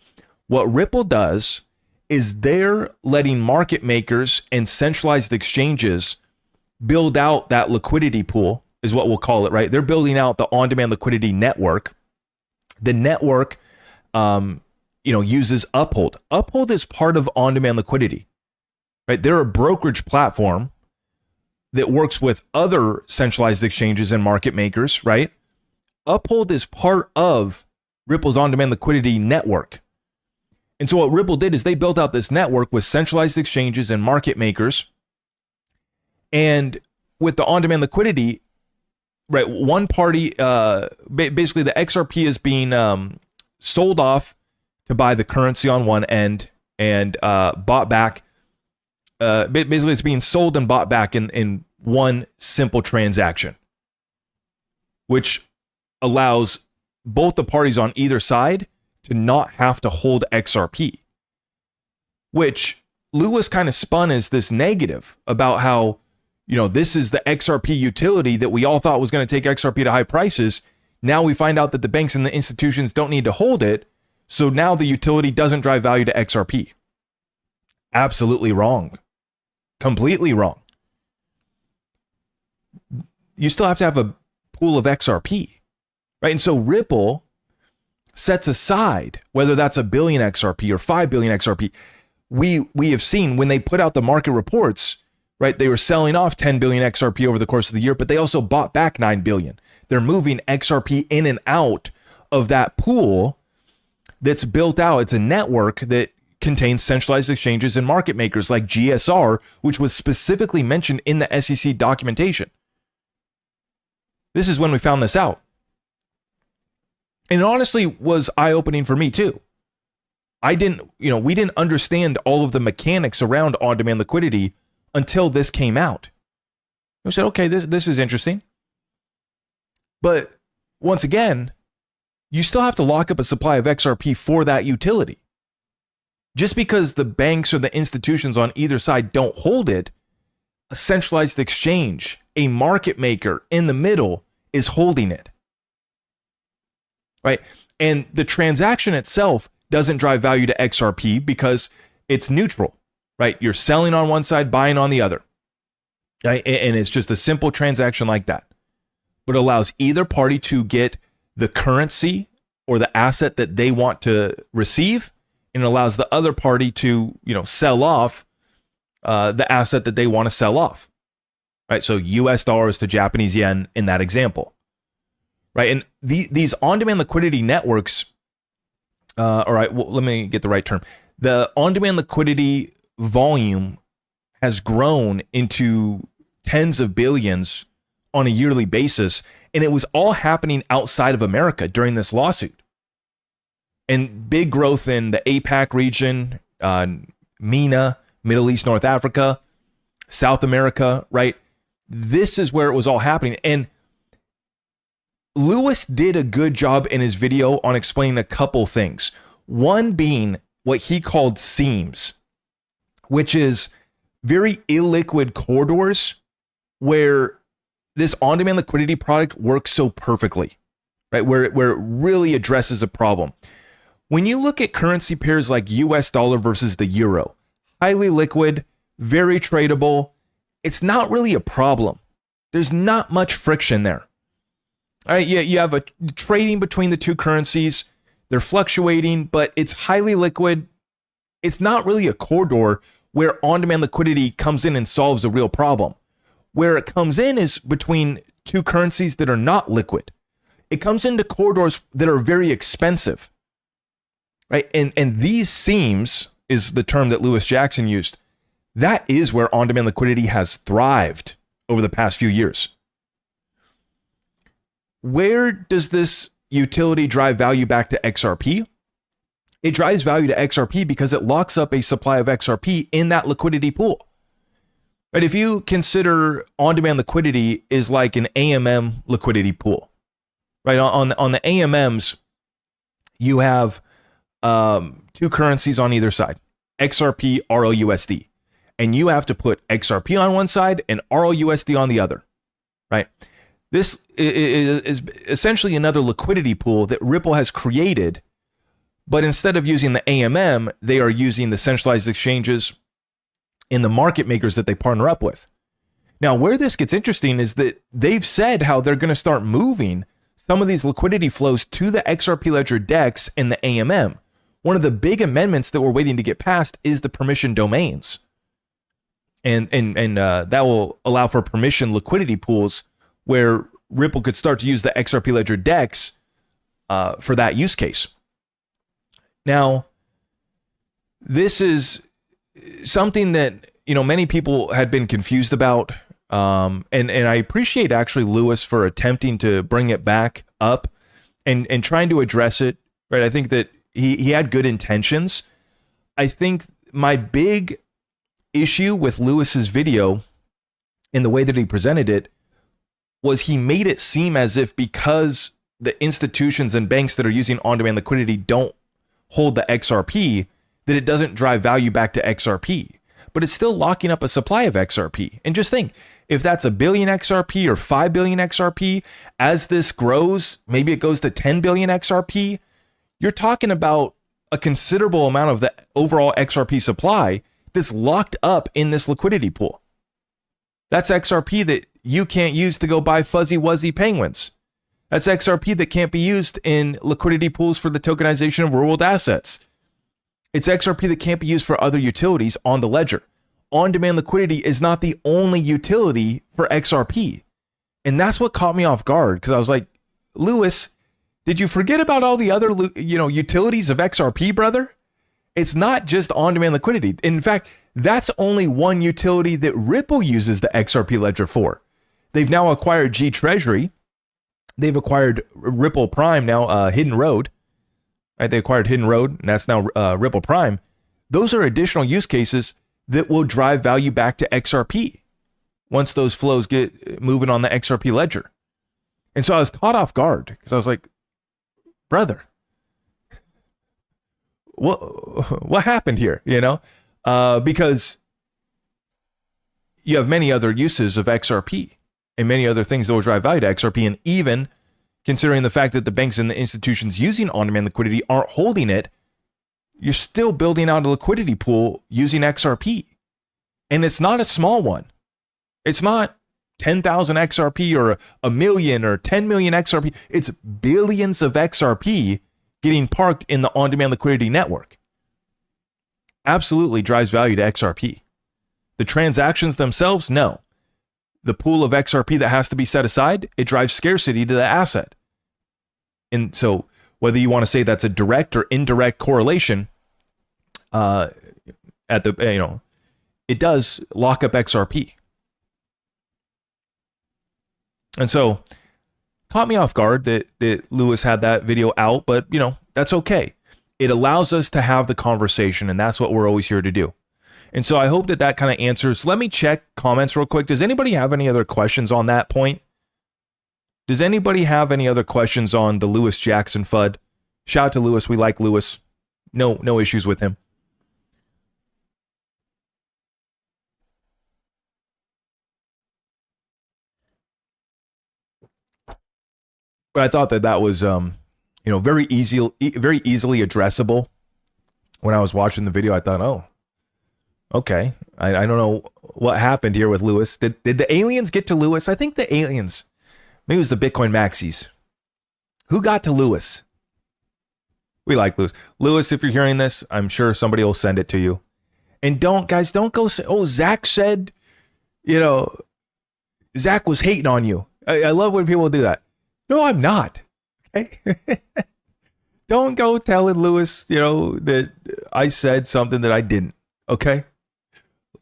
what Ripple does is they're letting market makers and centralized exchanges build out that liquidity pool, is what we'll call it, right? They're building out the on-demand liquidity network. The network, uses Uphold. Uphold is part of on-demand liquidity, right? They're a brokerage platform that works with other centralized exchanges and market makers, right? Uphold is part of Ripple's on-demand liquidity network. And so what Ripple did is they built out this network with centralized exchanges and market makers. And with the on-demand liquidity, right, one party, basically the XRP is being sold off to buy the currency on one end and bought back. Basically, it's being sold and bought back in one simple transaction, which allows both the parties on either side to not have to hold XRP, which Lewis kind of spun as this negative about how, this is the XRP utility that we all thought was going to take XRP to high prices. Now we find out that the banks and the institutions don't need to hold it. So now the utility doesn't drive value to XRP. Absolutely wrong. Completely wrong. You still have to have a pool of XRP, right? And so Ripple sets aside whether that's 1 billion XRP or 5 billion XRP. We have seen when they put out the market reports, right? They were selling off 10 billion XRP over the course of the year, but they also bought back 9 billion. They're moving XRP in and out of that pool that's built out. It's a network that contains centralized exchanges and market makers like GSR, which was specifically mentioned in the SEC documentation. This is when we found this out. And it honestly was eye-opening for me too. We didn't understand all of the mechanics around on-demand liquidity until this came out. We said, okay, this is interesting. But once again, you still have to lock up a supply of XRP for that utility. Just because the banks or the institutions on either side don't hold it, a centralized exchange, a market maker in the middle is holding it. Right? And the transaction itself doesn't drive value to XRP because it's neutral, right? You're selling on one side, buying on the other. Right? And it's just a simple transaction like that. But allows either party to get the currency or the asset that they want to receive, and allows the other party to, sell off the asset that they want to sell off. Right? So US dollars to Japanese yen in that example. Right? And these on-demand liquidity networks, all right, well, let me get the right term. The on-demand liquidity volume has grown into tens of billions on a yearly basis, and it was all happening outside of America during this lawsuit. And big growth in the APAC region, MENA, Middle East, North Africa, South America, right? This is where it was all happening. And Lewis did a good job in his video on explaining a couple things. One being what he called seams, which is very illiquid corridors where this on-demand liquidity product works so perfectly, right? Where it really addresses a problem. When you look at currency pairs like US dollar versus the euro, highly liquid, very tradable, it's not really a problem. There's not much friction there. All right, you have a trading between the two currencies. They're fluctuating, but it's highly liquid. It's not really a corridor where on-demand liquidity comes in and solves a real problem. Where it comes in is between two currencies that are not liquid. It comes into corridors that are very expensive, right? And these seams is the term that Lewis Jackson used. That is where on-demand liquidity has thrived over the past few years. Where does this utility drive value back to XRP? It drives value to XRP because it locks up a supply of XRP in that liquidity pool. But if you consider on-demand liquidity is like an AMM liquidity pool, right? On the AMMs, you have two currencies on either side, XRP, RLUSD. And you have to put XRP on one side and RLUSD on the other, right? This is essentially another liquidity pool that Ripple has created, but instead of using the AMM, they are using the centralized exchanges and the market makers that they partner up with. Now, where this gets interesting is that they've said how they're going to start moving some of these liquidity flows to the XRP Ledger DEX and the AMM. One of the big amendments that we're waiting to get passed is the permission domains. And that will allow for permission liquidity pools where Ripple could start to use the XRP Ledger DEX for that use case. Now, this is something that many people had been confused about, and I appreciate actually Lewis for attempting to bring it back up and trying to address it. Right, I think that he had good intentions. I think my big issue with Lewis's video in the way that he presented it was he made it seem as if because the institutions and banks that are using on-demand liquidity don't hold the XRP, that it doesn't drive value back to XRP. But it's still locking up a supply of XRP. And just think, if that's 1 billion XRP or 5 billion XRP, as this grows, maybe it goes to 10 billion XRP, you're talking about a considerable amount of the overall XRP supply that's locked up in this liquidity pool. That's XRP that you can't use to go buy fuzzy wuzzy penguins. That's XRP that can't be used in liquidity pools for the tokenization of real world assets. It's XRP that can't be used for other utilities on the ledger. On-demand liquidity is not the only utility for XRP. And that's what caught me off guard, because I was like, Lewis, did you forget about all the other utilities of XRP, brother? It's not just on-demand liquidity. In fact, that's only one utility that Ripple uses the XRP ledger for. They've now acquired G Treasury. They've acquired Ripple Prime, now Hidden Road. Right? They acquired Hidden Road, and that's now Ripple Prime. Those are additional use cases that will drive value back to XRP once those flows get moving on the XRP ledger. And so I was caught off guard because I was like, brother, what happened here? Because you have many other uses of XRP and many other things that will drive value to XRP. And even considering the fact that the banks and the institutions using on-demand liquidity aren't holding it, you're still building out a liquidity pool using XRP. And it's not a small one. It's not 10,000 XRP or 1 million or 10 million XRP. It's billions of XRP getting parked in the on-demand liquidity network. Absolutely drives value to XRP. The transactions themselves, no. The pool of XRP that has to be set aside, it drives scarcity to the asset. And so whether you want to say that's a direct or indirect correlation, it does lock up XRP. And so caught me off guard that Lewis had that video out, but that's okay. It allows us to have the conversation, and that's what we're always here to do. And so I hope that kind of answers. Let me check comments real quick. Does anybody have any other questions on that point? Does anybody have any other questions on the Lewis Jackson FUD? Shout out to Lewis. We like Lewis. No issues with him. but I thought that that was, very very easily addressable. When I was watching the video, I thought, oh, okay. I don't know what happened here with Lewis. Did the aliens get to Lewis? I think the aliens, maybe it was the Bitcoin maxis. Who got to Lewis? We like Lewis. Lewis, if you're hearing this, I'm sure somebody will send it to you. And don't go say, oh, Zach said, Zach was hating on you. I love when people do that. No, I'm not. Okay. Don't go telling Lewis, that I said something that I didn't. Okay.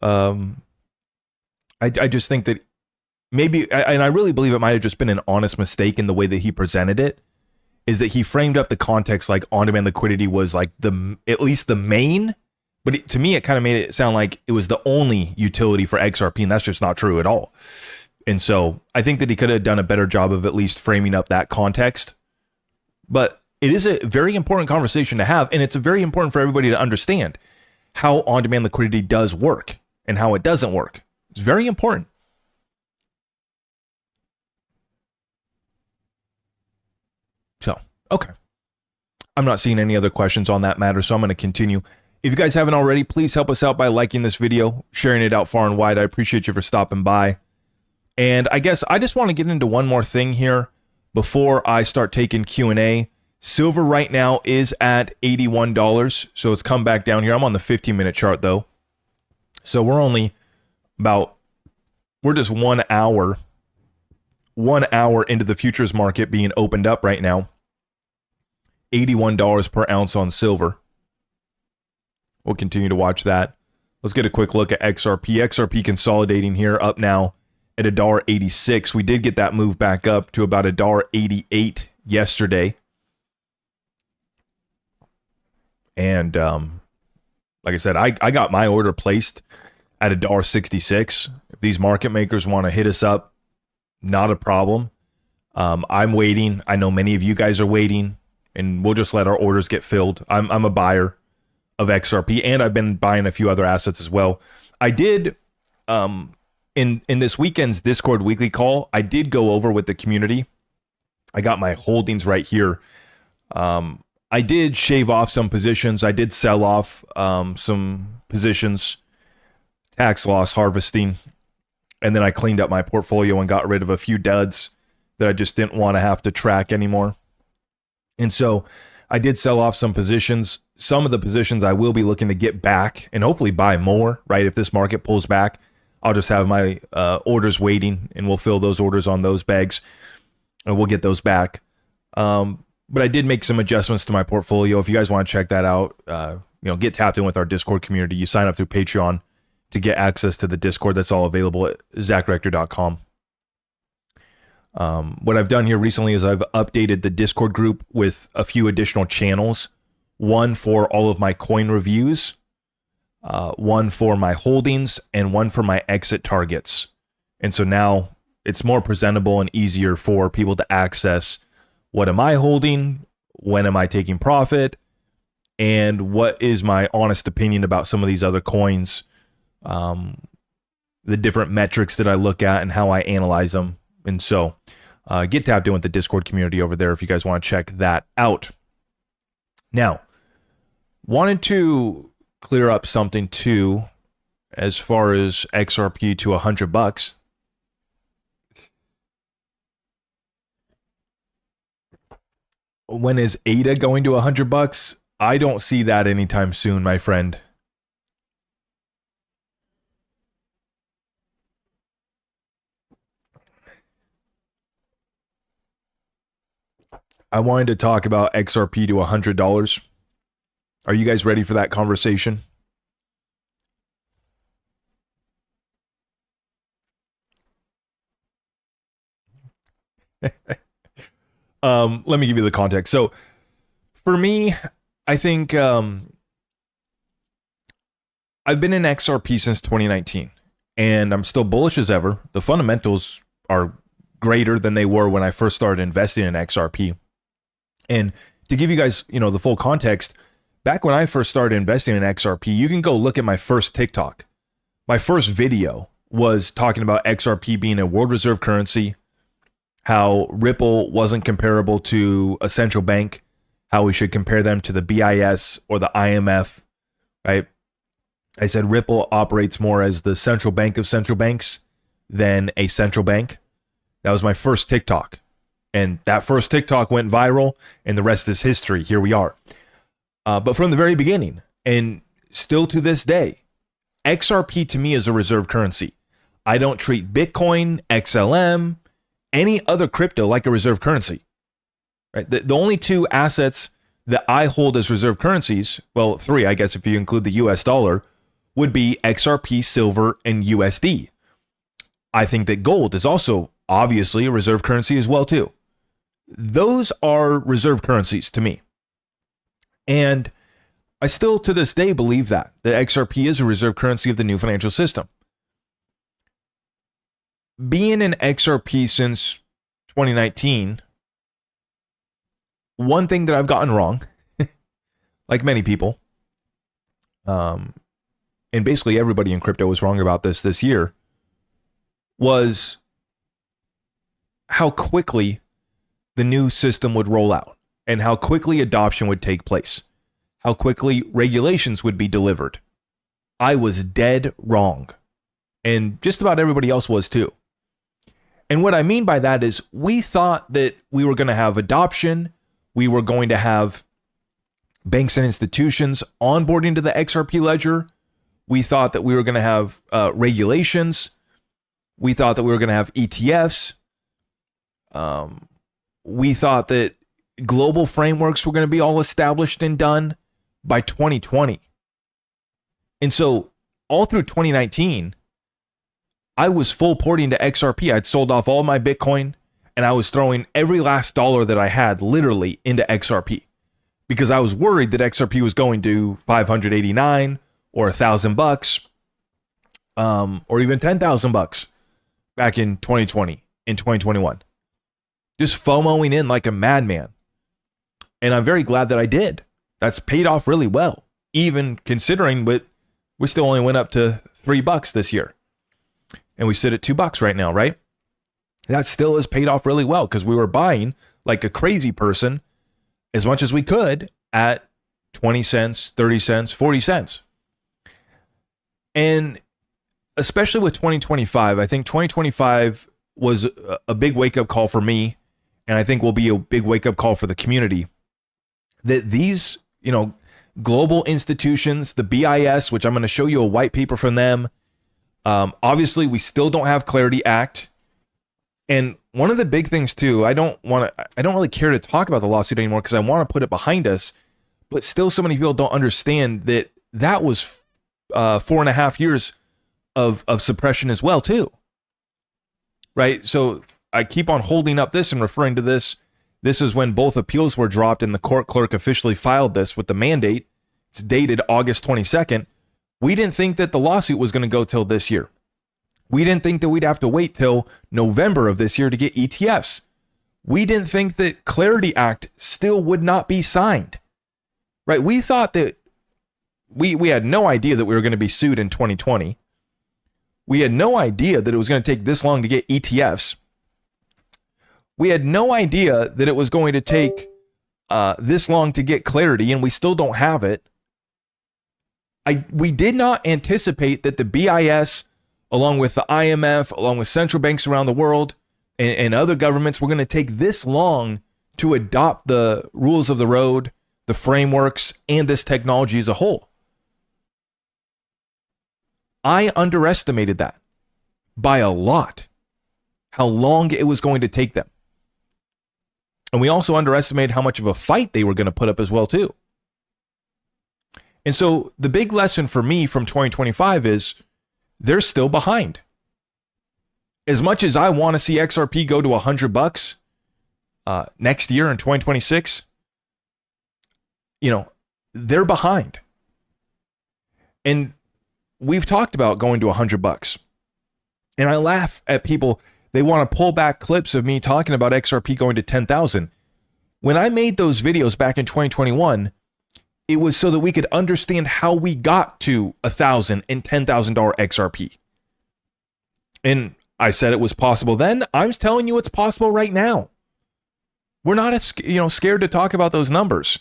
I just think that maybe, and I really believe it might have just been an honest mistake in the way that he presented it, is that he framed up the context like on-demand liquidity was like at least the main, but to me, it kind of made it sound like it was the only utility for XRP, and that's just not true at all. And so I think that he could have done a better job of at least framing up that context. But it is a very important conversation to have, and it's very important for everybody to understand how on-demand liquidity does work and how it doesn't work. It's very important. So, okay. I'm not seeing any other questions on that matter, so I'm going to continue. If you guys haven't already, please help us out by liking this video, sharing it out far and wide. I appreciate you for stopping by. And I guess I just want to get into one more thing here before I start taking Q&A. Silver right now is at $81, so it's come back down here. I'm on the 15-minute chart, though. So we're just 1 hour into the futures market being opened up right now. $81 per ounce on silver. We'll continue to watch that. Let's get a quick look at XRP. XRP consolidating here, up now at $1.86. We did get that move back up to about $1.88 yesterday. And like I said, I got my order placed at $1.66. If these market makers want to hit us up, not a problem. I'm waiting. I know many of you guys are waiting, and we'll just let our orders get filled. I'm a buyer of XRP, and I've been buying a few other assets as well. I did in this weekend's Discord weekly call, I did go over with the community. I got my holdings right here. I did shave off some positions. I did sell off some positions, tax loss harvesting, and then I cleaned up my portfolio and got rid of a few duds that I just didn't want to have to track anymore. And so I did sell off some positions. Some of the positions I will be looking to get back and hopefully buy more, right? If this market pulls back, I'll just have my orders waiting, and we'll fill those orders on those bags, and we'll get those back. But I did make some adjustments to my portfolio. If you guys want to check that out, get tapped in with our Discord community. You sign up through Patreon to get access to the Discord. That's all available at zachrector.com. What I've done here recently is I've updated the Discord group with a few additional channels. One for all of my coin reviews, one for my holdings, and one for my exit targets. And so now it's more presentable and easier for people to access what am I holding, when am I taking profit, and what is my honest opinion about some of these other coins, the different metrics that I look at and how I analyze them. And so get tapped in with the Discord community over there if you guys want to check that out. Now, wanted to clear up something too as far as XRP to $100. When is ADA going to $100? I don't see that anytime soon, my friend. I wanted to talk about XRP to $100. Are you guys ready for that conversation? Let me give you the context. So for me, I think I've been in XRP since 2019, and I'm still bullish as ever. The fundamentals are greater than they were when I first started investing in XRP. And to give you guys, the full context, back when I first started investing in XRP, you can go look at my first TikTok. My first video was talking about XRP being a world reserve currency. how Ripple wasn't comparable to a central bank, how we should compare them to the BIS or the IMF, right? I said Ripple operates more as the central bank of central banks than a central bank. That was my first TikTok. And that first TikTok went viral, and the rest is history. Here we are. But from the very beginning, and still to this day, XRP to me is a reserve currency. I don't treat Bitcoin, XLM, any other crypto like a reserve currency. Right? The only two assets that I hold as reserve currencies, well, three, I guess, if you include the US dollar, would be XRP, silver, and USD. I think that gold is also obviously a reserve currency as well, too. Those are reserve currencies to me. And I still, to this day, believe that XRP is a reserve currency of the new financial system. Being in XRP since 2019, one thing that I've gotten wrong, like many people, and basically everybody in crypto was wrong about this year, was how quickly the new system would roll out and how quickly adoption would take place, how quickly regulations would be delivered. I was dead wrong, and just about everybody else was too. And what I mean by that is we thought that we were going to have adoption, we were going to have banks and institutions onboarding to the XRP ledger. We thought that we were going to have regulations. We thought that we were going to have ETFs. We thought that global frameworks were going to be all established and done by 2020. And so all through 2019, I was full porting to XRP. I'd sold off all my Bitcoin, and I was throwing every last dollar that I had literally into XRP because I was worried that XRP was going to 589 or $1,000 or even $10,000 back in 2020, in 2021. Just FOMOing in like a madman. And I'm very glad that I did. That's paid off really well, even considering, but we still only went up to $3 this year. And we sit at $2 right now, right? That still has paid off really well because we were buying like a crazy person as much as we could at 20 cents, 30 cents, 40 cents. And especially with 2025, I think 2025 was a big wake-up call for me, and I think will be a big wake-up call for the community, that these, global institutions, the BIS, which I'm going to show you a white paper from them. Obviously, we still don't have Clarity Act. And one of the big things too, I don't really care to talk about the lawsuit anymore because I want to put it behind us. But still, so many people don't understand that was 4.5 years of suppression as well too. Right? So I keep on holding up this and referring to this. This is when both appeals were dropped and the court clerk officially filed this with the mandate. It's dated August 22nd. We didn't think that the lawsuit was going to go till this year. We didn't think that we'd have to wait till November of this year to get ETFs. We didn't think that Clarity Act still would not be signed. Right? We thought that we had no idea that we were going to be sued in 2020. We had no idea that it was going to take this long to get ETFs. We had no idea that it was going to take this long to get clarity, and we still don't have it. We did not anticipate that the BIS, along with the IMF, along with central banks around the world, and other governments were going to take this long to adopt the rules of the road, the frameworks, and this technology as a whole. I underestimated that by a lot, how long it was going to take them. And we also underestimated how much of a fight they were going to put up as well, too. And so the big lesson for me from 2025 is they're still behind. As much as I want to see XRP go to $100 next year in 2026, they're behind. And we've talked about going to $100. And I laugh at people. They want to pull back clips of me talking about XRP going to 10,000. When I made those videos back in 2021, it was so that we could understand how we got to $1,000 and $10,000 XRP. And I said it was possible then. I'm telling you it's possible right now. We're not scared to talk about those numbers.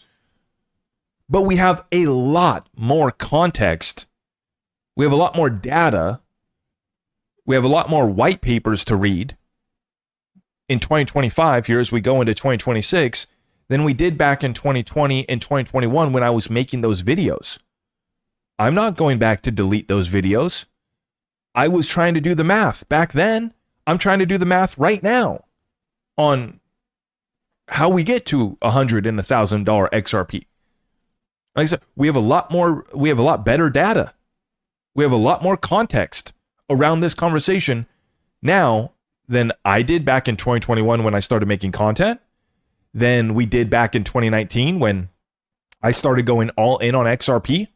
But we have a lot more context. We have a lot more data. We have a lot more white papers to read in 2025 here as we go into 2026 than we did back in 2020 and 2021 when I was making those videos. I'm not going back to delete those videos. I was trying to do the math back then. I'm trying to do the math right now on how we get to $100 and $1,000 XRP. Like I said, we have a lot better data. We have a lot more context around this conversation now than I did back in 2021 when I started making content, than we did back in 2019 when I started going all in on XRP.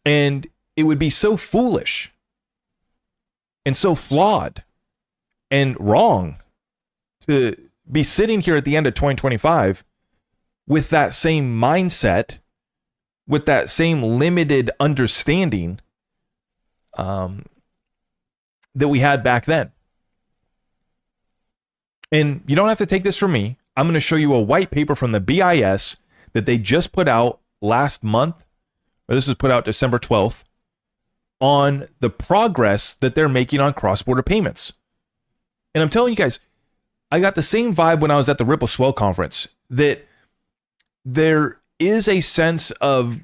And it would be so foolish and so flawed and wrong to be sitting here at the end of 2025 with that same mindset, with that same limited understanding that we had back then. And you don't have to take this from me. I'm going to show you a white paper from the BIS that they just put out last month, or this was put out December 12th, on the progress that they're making on cross-border payments. And I'm telling you guys, I got the same vibe when I was at the Ripple Swell conference, that there is a sense of,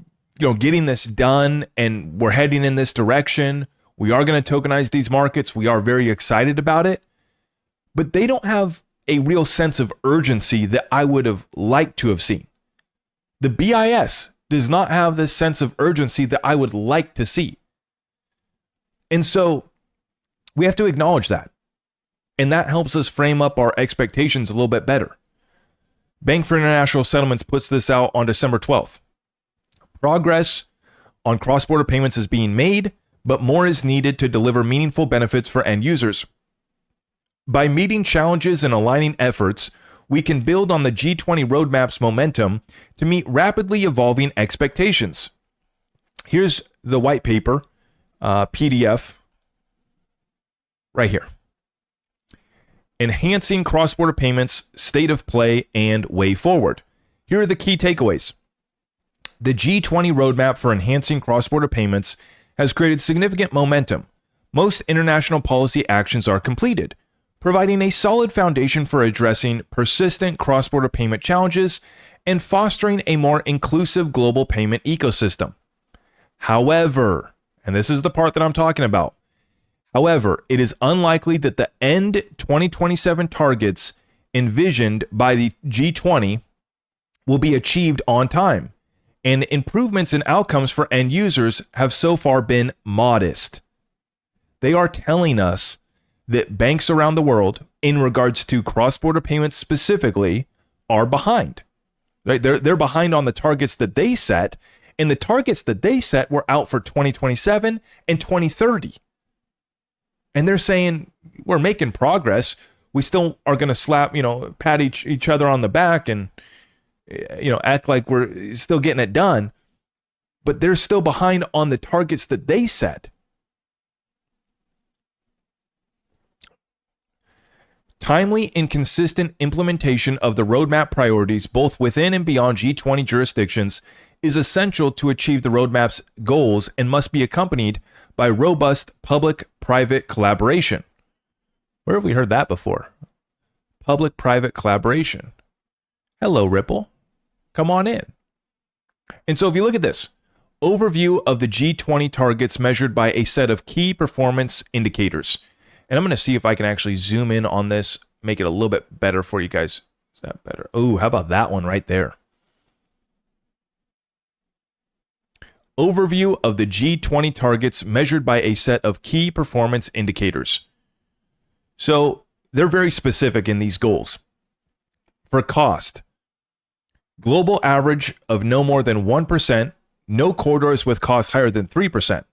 getting this done and we're heading in this direction. We are going to tokenize these markets. We are very excited about it. But they don't have a real sense of urgency that I would have liked to have seen. The BIS does not have this sense of urgency that I would like to see. And so we have to acknowledge that. And that helps us frame up our expectations a little bit better. Bank for International Settlements puts this out on December 12th. Progress on cross-border payments is being made, but more is needed to deliver meaningful benefits for end users. By meeting challenges and aligning efforts, we can build on the G20 roadmap's momentum to meet rapidly evolving expectations. Here's the white paper, PDF, right here. Enhancing cross-border payments, state of play, and way forward. Here are the key takeaways. The G20 roadmap for enhancing cross-border payments has created significant momentum. Most international policy actions are completed, providing a solid foundation for addressing persistent cross-border payment challenges and fostering a more inclusive global payment ecosystem. However, and this is the part that I'm talking about, however, it is unlikely that the end 2027 targets envisioned by the G20 will be achieved on time, and improvements in outcomes for end users have so far been modest. They are telling us that banks around the world, in regards to cross-border payments specifically, are behind. Right? They're behind on the targets that they set, and the targets that they set were out for 2027 and 2030. And they're saying, we're making progress. We still are going to slap, pat each other on the back and, act like we're still getting it done. But they're still behind on the targets that they set. Timely and consistent implementation of the roadmap priorities, both within and beyond G20 jurisdictions, is essential to achieve the roadmap's goals and must be accompanied by robust public-private collaboration. Where have we heard that before? Public-private collaboration. Hello, Ripple. Come on in. And so if you look at this, overview of the G20 targets measured by a set of key performance indicators. And I'm going to see if I can actually zoom in on this, make it a little bit better for you guys. Is that better? Oh, how about that one right there? Overview of the G20 targets measured by a set of key performance indicators. So they're very specific in these goals. For cost, global average of no more than 1%, no corridors with costs higher than 3%.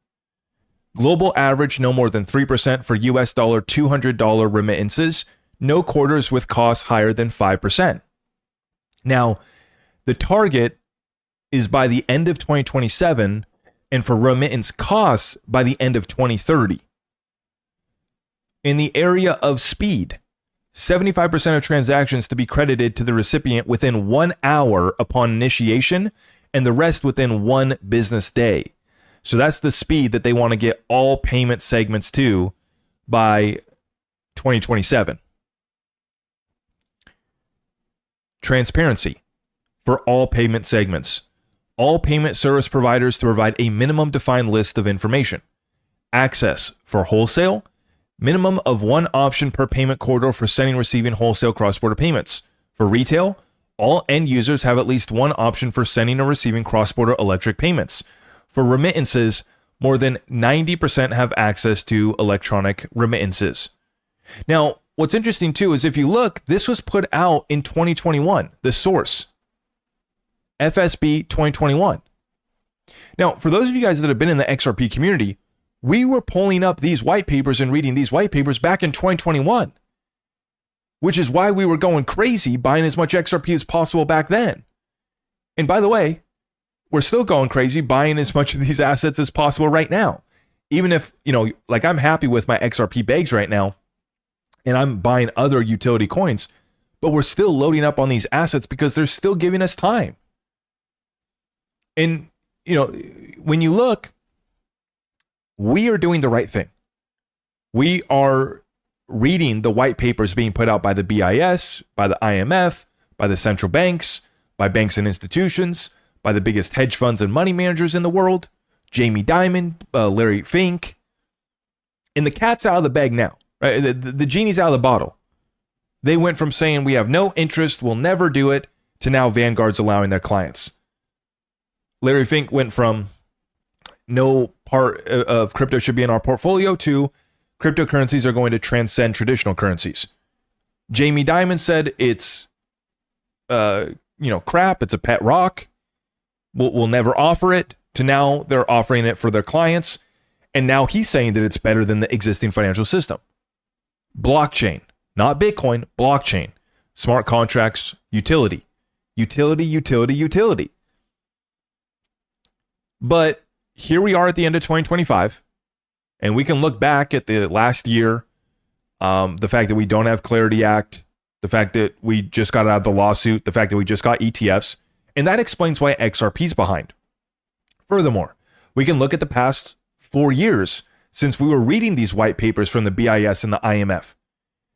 Global average no more than 3% for US dollar $200 remittances, no corridors with costs higher than 5%. Now, the target is by the end of 2027, and for remittance costs by the end of 2030. in the area of speed. 75% of transactions to be credited to the recipient within 1 hour upon initiation, and the rest within 1 business day. So that's the speed that they want to get all payment segments to by 2027. Transparency for all payment segments. All payment service providers to provide a minimum defined list of information. Access for wholesale. Minimum of 1 option per payment corridor for sending and receiving wholesale cross-border payments. For retail, all end users have at least 1 option for sending or receiving cross-border electric payments. For remittances, more than 90% have access to electronic remittances. Now, what's interesting too is if you look, this was put out in 2021, the source, FSB 2021. Now, for those of you guys that have been in the XRP community, we were pulling up these white papers and reading these white papers back in 2021, which is why we were going crazy buying as much XRP as possible back then. And by the way, we're still going crazy buying as much of these assets as possible right now. Even if, like I'm happy with my XRP bags right now, and I'm buying other utility coins, but we're still loading up on these assets because they're still giving us time. And, when you look, we are doing the right thing. We are reading the white papers being put out by the BIS, by the IMF, by the central banks, by banks and institutions, by the biggest hedge funds and money managers in the world, Jamie Dimon, Larry Fink. And the cat's out of the bag now, right? The genie's out of the bottle. They went from saying we have no interest, we'll never do it, to now Vanguard's allowing their clients. Larry Fink went from no part of crypto should be in our portfolio to cryptocurrencies are going to transcend traditional currencies. Jamie Dimon said it's, crap. It's a pet rock. We'll never offer it, to now they're offering it for their clients. And now he's saying that it's better than the existing financial system. Blockchain, not Bitcoin, blockchain, smart contracts, utility. But here we are at the end of 2025, and we can look back at the last year, the fact that we don't have Clarity Act, the fact that we just got out of the lawsuit, the fact that we just got ETFs, and that explains why XRP's behind. Furthermore, we can look at the past 4 years since we were reading these white papers from the BIS and the IMF,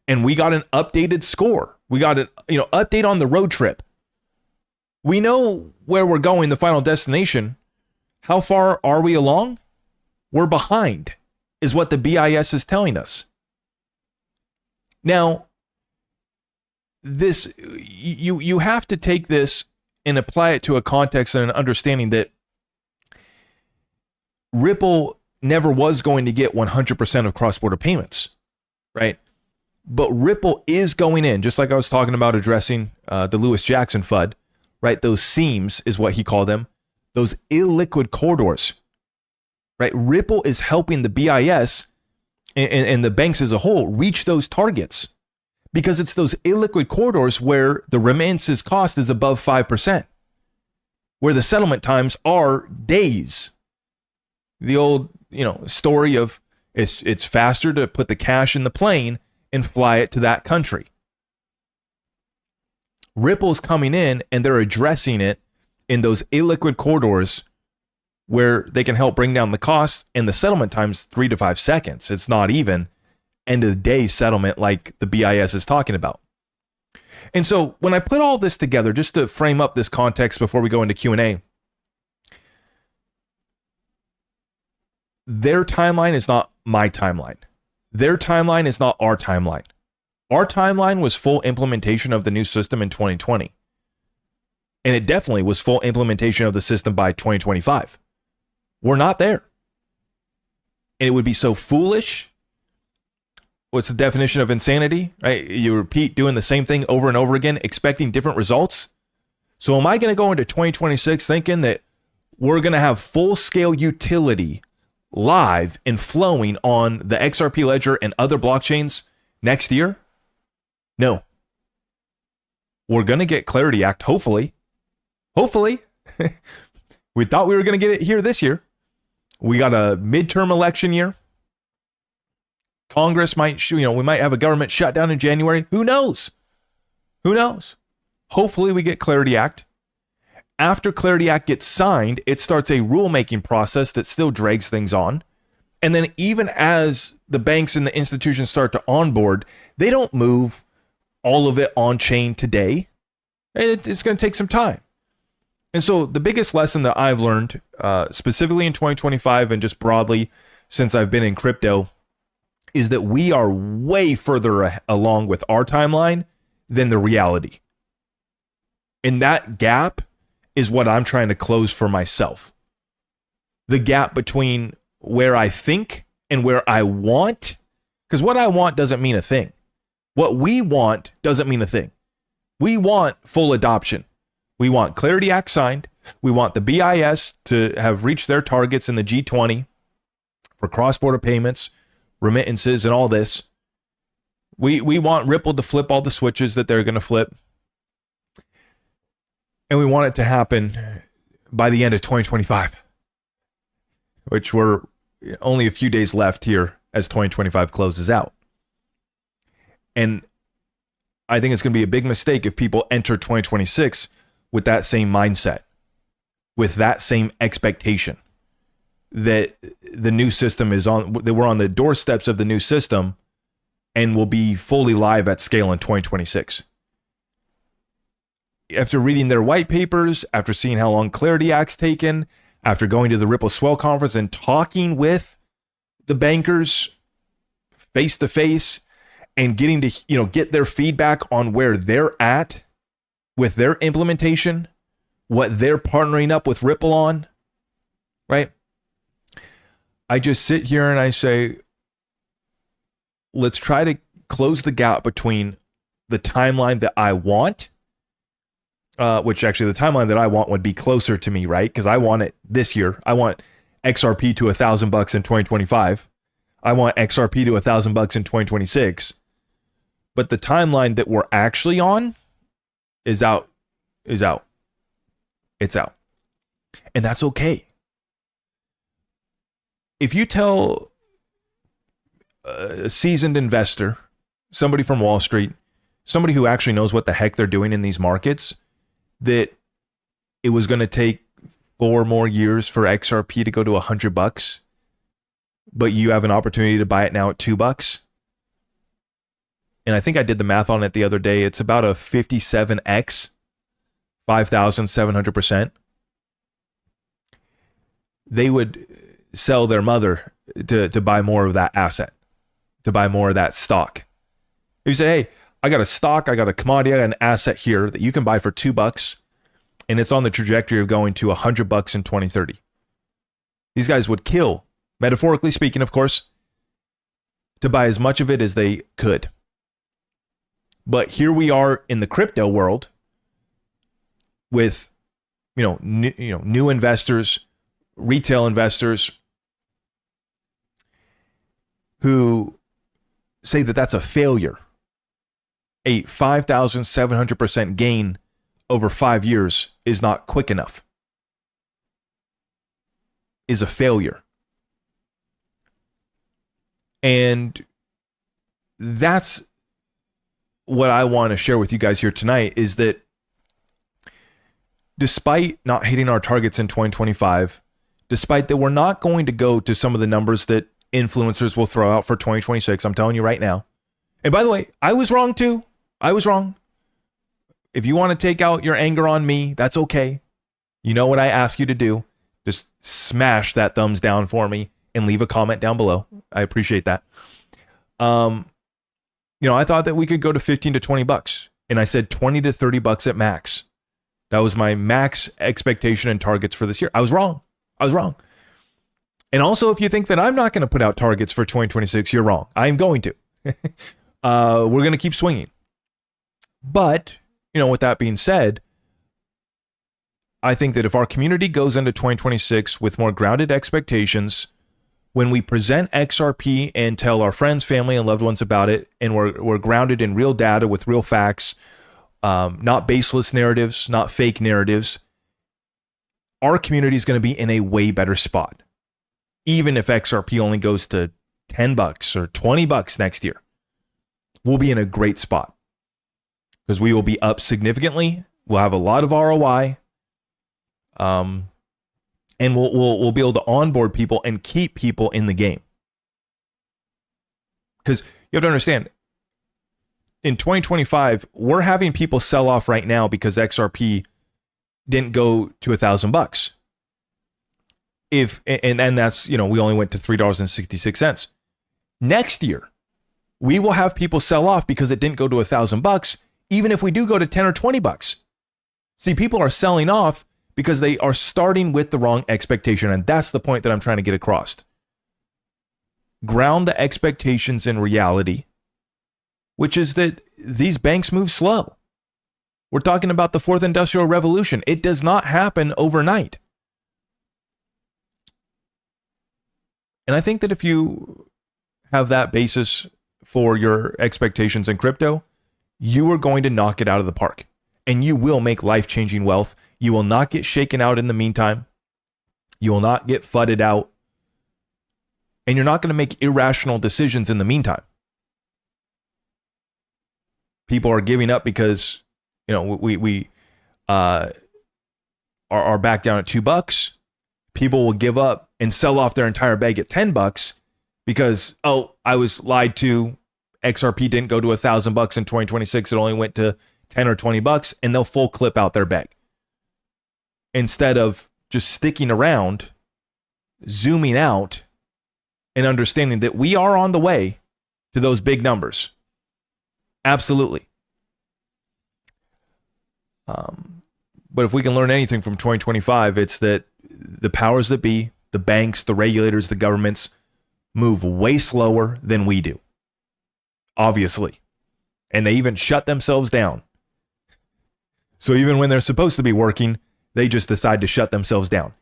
and we got an updated score. We got an update on the road trip. We know where we're going, the final destination. How far are we along? We're behind, is what the BIS is telling us. Now, this you have to take this and apply it to a context and an understanding that Ripple never was going to get 100% of cross-border payments, right? But Ripple is going in, just like I was talking about addressing the Lewis Jackson FUD, right? Those seams is what he called them. Those illiquid corridors, right? Ripple is helping the BIS and the banks as a whole reach those targets because it's those illiquid corridors where the remittances cost is above 5%, where the settlement times are days. The old, story of it's faster to put the cash in the plane and fly it to that country. Ripple's coming in and they're addressing it in those illiquid corridors where they can help bring down the cost, and the settlement time's 3 to 5 seconds. It's not even end of the day settlement like the BIS is talking about. And so when I put all this together, just to frame up this context before we go into Q&A, their timeline is not my timeline. Their timeline is not our timeline. Our timeline was full implementation of the new system in 2020. And it definitely was full implementation of the system by 2025. We're not there. And it would be so foolish. What's the definition of insanity, right? You repeat doing the same thing over and over again, expecting different results. So am I going to go into 2026 thinking that we're going to have full-scale utility live and flowing on the XRP ledger and other blockchains next year? No. We're going to get Clarity Act, hopefully. Hopefully. We thought we were going to get it here this year. We got a midterm election year Congress might, we might have a government shutdown in January. Who knows? Who knows? Hopefully we get Clarity Act. After Clarity Act gets signed, it starts a rulemaking process that still drags things on. And then even as the banks and the institutions start to onboard, they don't move all of it on chain today. It's going to take some time. And so the biggest lesson that I've learned, specifically in 2025 and just broadly since I've been in crypto, is that we are way further along with our timeline than the reality. And that gap is what I'm trying to close for myself. The gap between where I think and where I want, because what I want doesn't mean a thing. What we want doesn't mean a thing. We want full adoption. We want Clarity Act signed. We want the BIS to have reached their targets in the G20 for cross-border payments, remittances, and all this. We want Ripple to flip all the switches that they're going to flip. And we want it to happen by the end of 2025, which we're only a few days left here as 2025 closes out. And I think it's going to be a big mistake if people enter 2026 with that same mindset, with that same expectation that the new system is on, that we're on the doorsteps of the new system and will be fully live at scale in 2026. After reading their white papers, after seeing how long Clarity Act's taken, after going to the Ripple Swell conference and talking with the bankers face to face and getting to, get their feedback on where they're at with their implementation, what they're partnering up with Ripple on, right? I just sit here and I say, let's try to close the gap between the timeline that I want, which actually the timeline that I want would be closer to me, right? Because I want it this year. I want XRP to $1,000 in 2025. I want XRP to $1,000 in 2026. But the timeline that we're actually on is out. It's out. And that's okay. If you tell a seasoned investor, somebody from Wall Street, somebody who actually knows what the heck they're doing in these markets, that it was going to take 4 more years for XRP to go to $100, but you have an opportunity to buy it now at $2. And I think I did the math on it the other day. It's about a 57x, 5,700%. They would sell their mother to buy more of that asset, to buy more of that stock. If you say, hey, I got a stock, I got a commodity, I got an asset here that you can buy for $2, and it's on the trajectory of going to $100 in 2030. These guys would kill, metaphorically speaking, of course, to buy as much of it as they could. But here we are in the crypto world with, new investors, retail investors who say that that's a failure. A 5,700% gain over 5 years is not quick enough, is a failure. And that's what I want to share with you guys here tonight, is that despite not hitting our targets in 2025, despite that we're not going to go to some of the numbers that influencers will throw out for 2026, I'm telling you right now. And by the way, I was wrong too. I was wrong. If you want to take out your anger on me, that's okay. You know what I ask you to do. Just smash that thumbs down for me and leave a comment down below. I appreciate that. I thought that we could go to $15 to $20, and I said $20 to $30 at max. That was my max expectation and targets for this year. I was wrong. And also, if you think that I'm not going to put out targets for 2026, you're wrong. I'm going to. We're going to keep swinging. But, with that being said, I think that if our community goes into 2026 with more grounded expectations, when we present XRP and tell our friends, family, and loved ones about it, and we're grounded in real data with real facts, not baseless narratives, not fake narratives, our community is going to be in a way better spot. Even if XRP only goes to $10 or $20 next year, we'll be in a great spot because we will be up significantly. We'll have a lot of ROI. And we'll be able to onboard people and keep people in the game. Because you have to understand, in 2025, we're having people sell off right now because XRP didn't go to $1,000. And that's, we only went to $3.66. Next year, we will have people sell off because it didn't go to $1,000, even if we do go to $10 or $20. See, people are selling off because they are starting with the wrong expectation. And that's the point that I'm trying to get across. Ground the expectations in reality, which is that these banks move slow. We're talking about the fourth industrial revolution. It does not happen overnight. And I think that if you have that basis for your expectations in crypto, you are going to knock it out of the park. And you will make life-changing wealth. You will not get shaken out in the meantime. You will not get fudded out. And you're not going to make irrational decisions in the meantime. People are giving up because, we are back down at $2. People will give up and sell off their entire bag at $10 because, I was lied to. XRP didn't go to $1,000 in 2026. It only went to $10 or $20, and they'll full clip out their bag. Instead of just sticking around, zooming out, and understanding that we are on the way to those big numbers. Absolutely. But if we can learn anything from 2025, it's that the powers that be, the banks, the regulators, the governments, move way slower than we do. Obviously. And they even shut themselves down. So even when they're supposed to be working, they just decide to shut themselves down.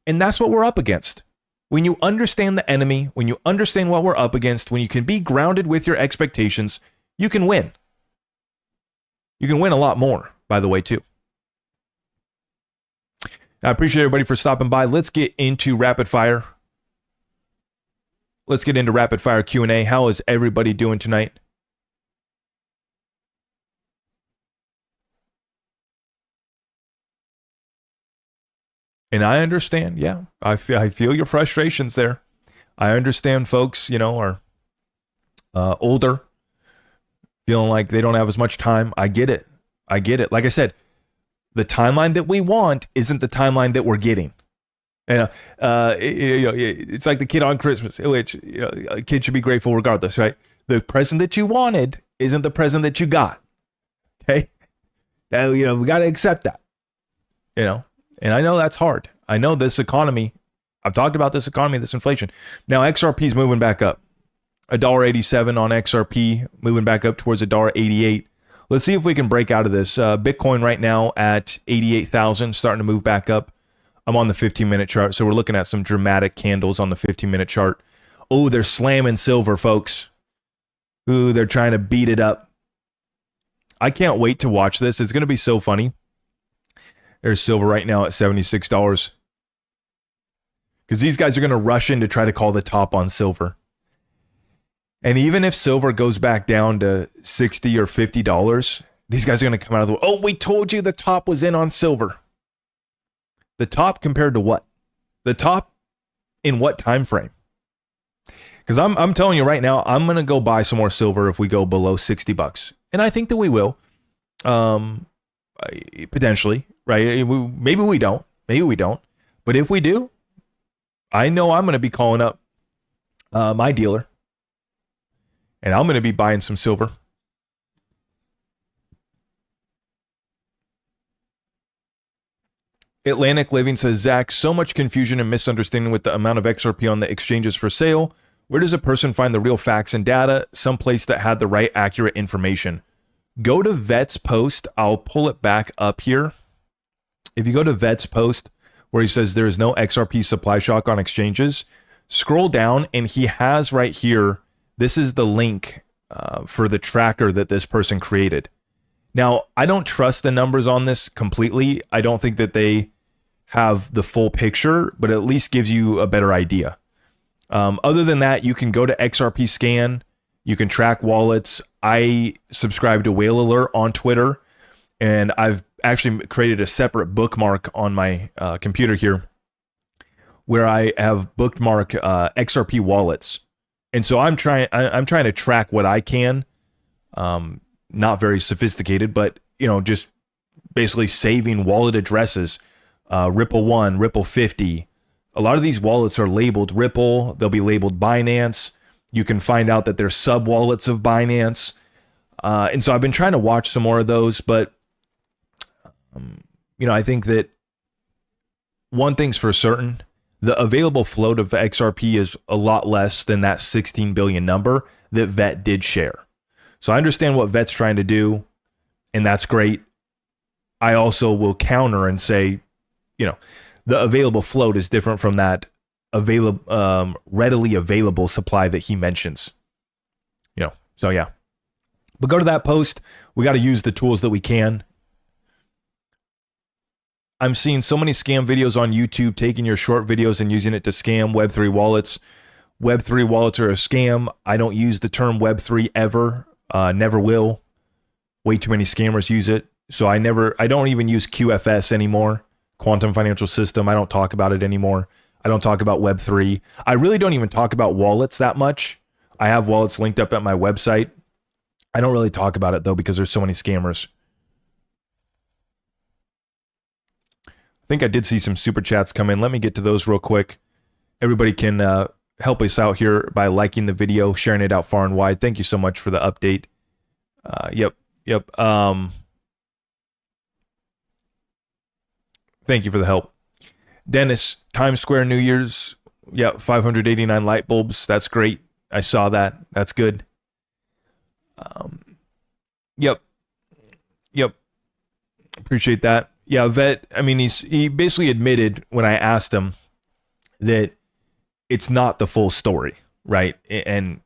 And that's what we're up against. When you understand the enemy, when you understand what we're up against, when you can be grounded with your expectations, you can win. You can win a lot more, by the way, too. I appreciate everybody for stopping by. Let's get into rapid fire. Let's get into rapid fire Q&A. How is everybody doing tonight? And I understand, yeah, I feel your frustrations there. I understand folks, are older, feeling like they don't have as much time. I get it. Like I said, the timeline that we want isn't the timeline that we're getting. And it's like the kid on Christmas, which a kid should be grateful regardless, right? The present that you wanted isn't the present that you got. Okay, we got to accept that. And I know that's hard. I know this economy. I've talked about this economy, this inflation. Now XRP is moving back up. $1.87 on XRP, moving back up towards $1.88. Let's see if we can break out of this. Bitcoin right now at 88,000, starting to move back up. I'm on the 15-minute chart, so we're looking at some dramatic candles on the 15-minute chart. Oh, they're slamming silver, folks. Ooh, they're trying to beat it up. I can't wait to watch this. It's going to be so funny. There's silver right now at $76. Because these guys are going to rush in to try to call the top on silver. And even if silver goes back down to $60 or $50, these guys are going to come out of the way. Oh, we told you the top was in on silver. The top compared to what? The top in what time frame? Because I'm telling you right now, I'm going to go buy some more silver if we go below $60. And I think that we will. Potentially, right? Maybe we don't. Maybe we don't. But if we do, I know I'm going to be calling up my dealer. And I'm going to be buying some silver. Atlantic Living says, Zach, so much confusion and misunderstanding with the amount of XRP on the exchanges for sale. Where does a person find the real facts and data? Someplace that had the right, accurate information. Go to Vet's post. I'll pull it back up here. If you go to Vet's post where he says there is no XRP supply shock on exchanges, scroll down and he has right here, this is the link for the tracker that this person created. Now, I don't trust the numbers on this completely. I don't think that they have the full picture, but at least gives you a better idea. Other than that, you can go to XRP Scan. You can track wallets. I subscribe to Whale Alert on Twitter, and I've actually created a separate bookmark on my computer here where I have bookmarked XRP wallets. And so I'm trying to track what I can. Not very sophisticated, but just basically saving wallet addresses. Ripple 1, Ripple 50. A lot of these wallets are labeled Ripple. They'll be labeled Binance. You can find out that they're sub wallets of Binance. And so I've been trying to watch some more of those, but I think that one thing's for certain: the available float of XRP is a lot less than that 16 billion number that Vet did share. So I understand what Vet's trying to do, and that's great. I also will counter and say, the available float is different from that readily available supply that he mentions. So yeah. But go to that post. We got to use the tools that we can. I'm seeing so many scam videos on YouTube, taking your short videos and using it to scam Web3 wallets. Web3 wallets are a scam. I don't use the term Web3 ever. Never will. Way too many scammers use it. So I don't even use QFS anymore. Quantum Financial System. I don't talk about it anymore. I don't talk about Web3. I really don't even talk about wallets that much. I have wallets linked up at my website. I don't really talk about it though because there's so many scammers. I think I did see some super chats come in. Let me get to those real quick. Everybody can help us out here by liking the video, sharing it out far and wide. Thank you so much for the update. Yep. Thank you for the help. Dennis, Times Square New Year's. Yeah, 589 light bulbs. That's great. I saw that. That's good. Yep. Appreciate that. Yeah, Vet, he basically admitted when I asked him that it's not the full story, right? And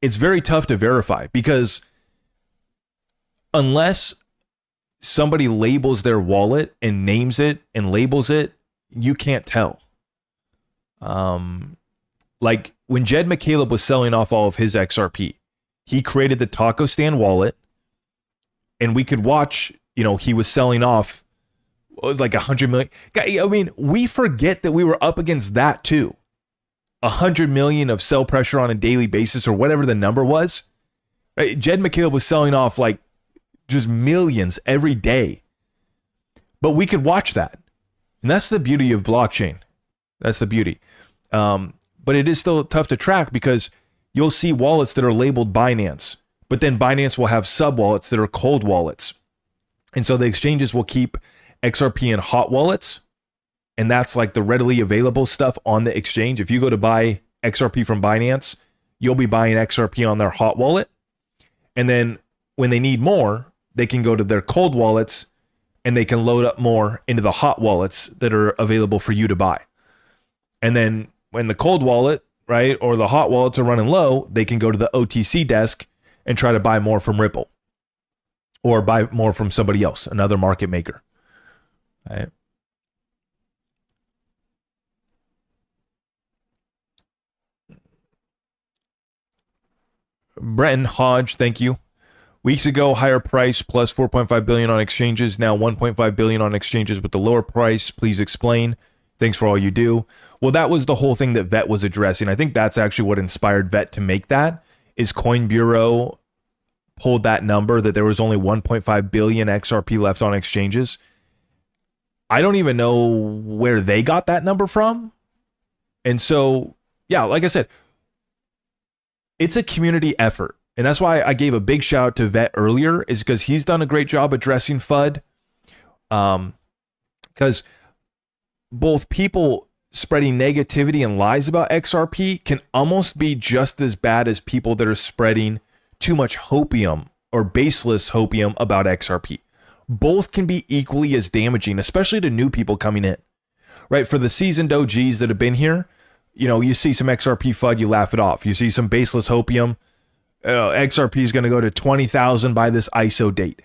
it's very tough to verify because unless somebody labels their wallet and names it and labels it, you can't tell. Like when Jed McCaleb was selling off all of his XRP, he created the Taco Stand wallet, and we could watch, he was selling off, it was like 100 million. We forget that we were up against that too. 100 million of sell pressure on a daily basis or whatever the number was. Right? Jed McCaleb was selling off like just millions every day. But we could watch that. And that's the beauty of blockchain. That's the beauty. But it is still tough to track because you'll see wallets that are labeled Binance, but then Binance will have sub wallets that are cold wallets. And so the exchanges will keep XRP in hot wallets. And that's like the readily available stuff on the exchange. If you go to buy XRP from Binance, you'll be buying XRP on their hot wallet. And then when they need more, they can go to their cold wallets and they can load up more into the hot wallets that are available for you to buy. And then when the cold wallet, right, or the hot wallets are running low, they can go to the OTC desk and try to buy more from Ripple or buy more from somebody else, another market maker. Right? Brenton Hodge, thank you. Weeks ago, higher price plus 4.5 billion on exchanges, now 1.5 billion on exchanges with the lower price. Please explain. Thanks for all you do. Well, that was the whole thing that Vet was addressing. I think that's actually what inspired Vet to make that, is Coin Bureau pulled that number that there was only 1.5 billion XRP left on exchanges. I don't even know where they got that number from. And so, yeah, like I said, it's a community effort. And that's why I gave a big shout out to Vet earlier, is because he's done a great job addressing FUD. Because both people spreading negativity and lies about XRP can almost be just as bad as people that are spreading too much hopium or baseless hopium about XRP. Both can be equally as damaging, especially to new people coming in, right? For the seasoned OGs that have been here, you see some XRP FUD, you laugh it off. You see some baseless hopium, XRP is going to go to 20,000 by this ISO date.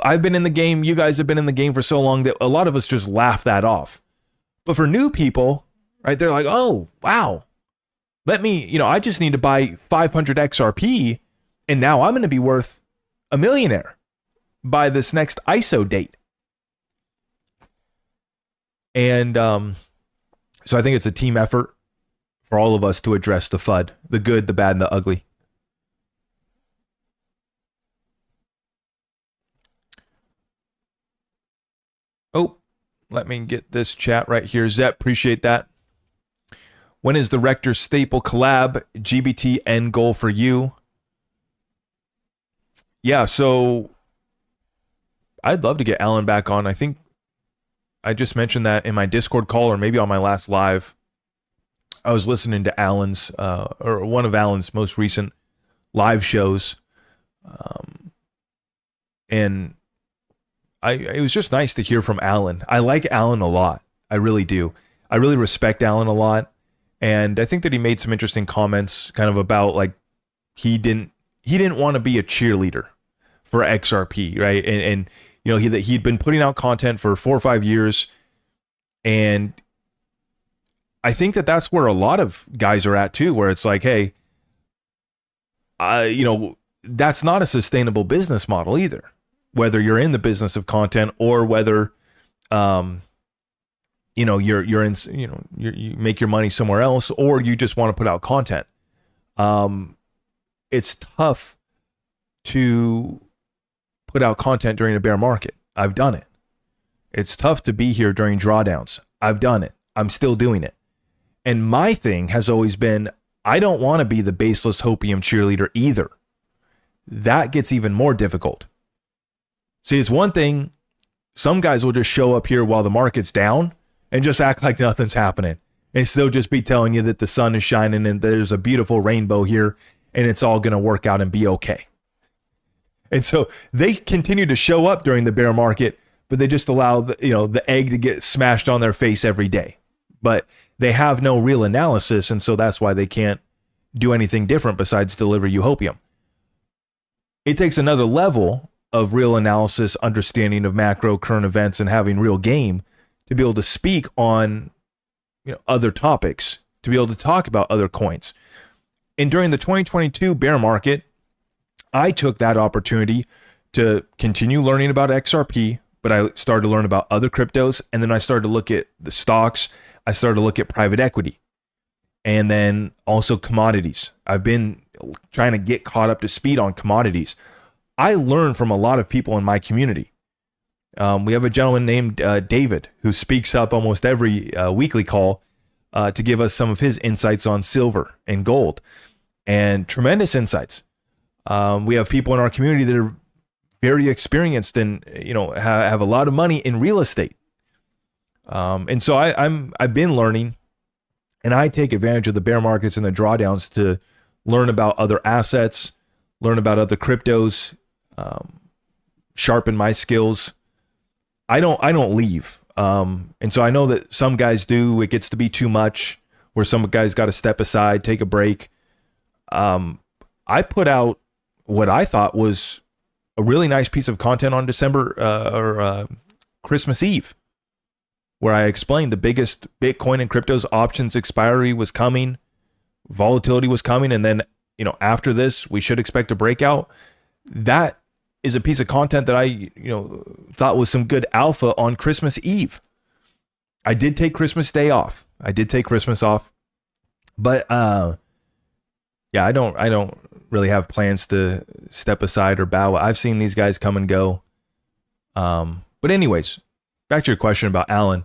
I've been in the game. You guys have been in the game for so long that a lot of us just laugh that off. But for new people, right, they're like, oh, wow, Let me, I just need to buy 500 XRP and now I'm going to be worth a millionaire by this next ISO date. And so I think it's a team effort for all of us to address the FUD, the good, the bad, and the ugly. Oh, let me get this chat right here. Zep, appreciate that. When is the Rector staple collab? GBT end goal for you? Yeah, so I'd love to get Alan back on. I think I just mentioned that in my Discord call or maybe on my last live. I was listening to Alan's, or one of Alan's most recent live shows. And it was just nice to hear from Alan. I like Alan a lot. I really do. I really respect Alan a lot. And I think that he made some interesting comments kind of about like he didn't want to be a cheerleader for XRP, right? And he'd been putting out content for 4 or 5 years, and I think that that's where a lot of guys are at too, where it's like, hey, that's not a sustainable business model either. Whether you're in the business of content or whether, you're in, you make your money somewhere else, or you just want to put out content. It's tough to put out content during a bear market. I've done it. It's tough to be here during drawdowns. I've done it. I'm still doing it. And my thing has always been, I don't want to be the baseless hopium cheerleader either. That gets even more difficult. See, it's one thing, some guys will just show up here while the market's down and just act like nothing's happening and still just be telling you that the sun is shining and there's a beautiful rainbow here and it's all going to work out and be okay. And so they continue to show up during the bear market, but they just allow the egg to get smashed on their face every day. But they have no real analysis, and so that's why they can't do anything different besides deliver you hopium. It takes another level of real analysis, understanding of macro current events, and having real game to be able to speak on other topics, to be able to talk about other coins. And during the 2022 bear market, I took that opportunity to continue learning about XRP, but I started to learn about other cryptos, and then I started to look at the stocks. I started to look at private equity, and then also commodities. I've been trying to get caught up to speed on commodities. I learn from a lot of people in my community. We have a gentleman named David who speaks up almost every weekly call to give us some of his insights on silver and gold, and tremendous insights. We have people in our community that are very experienced and have a lot of money in real estate. And so I've been learning, and I take advantage of the bear markets and the drawdowns to learn about other assets, learn about other cryptos, sharpen my skills. I don't leave. And so I know that some guys do. It gets to be too much where some guys got to step aside, take a break. I put out what I thought was a really nice piece of content on Christmas Eve, where I explained the biggest Bitcoin and cryptos options expiry was coming, volatility was coming, and then after this we should expect a breakout. That is a piece of content that I thought was some good alpha on Christmas Eve. I did take Christmas Day off. I did take Christmas off, but yeah, I don't really have plans to step aside or bow. I've seen these guys come and go. But anyways, back to your question about Alan.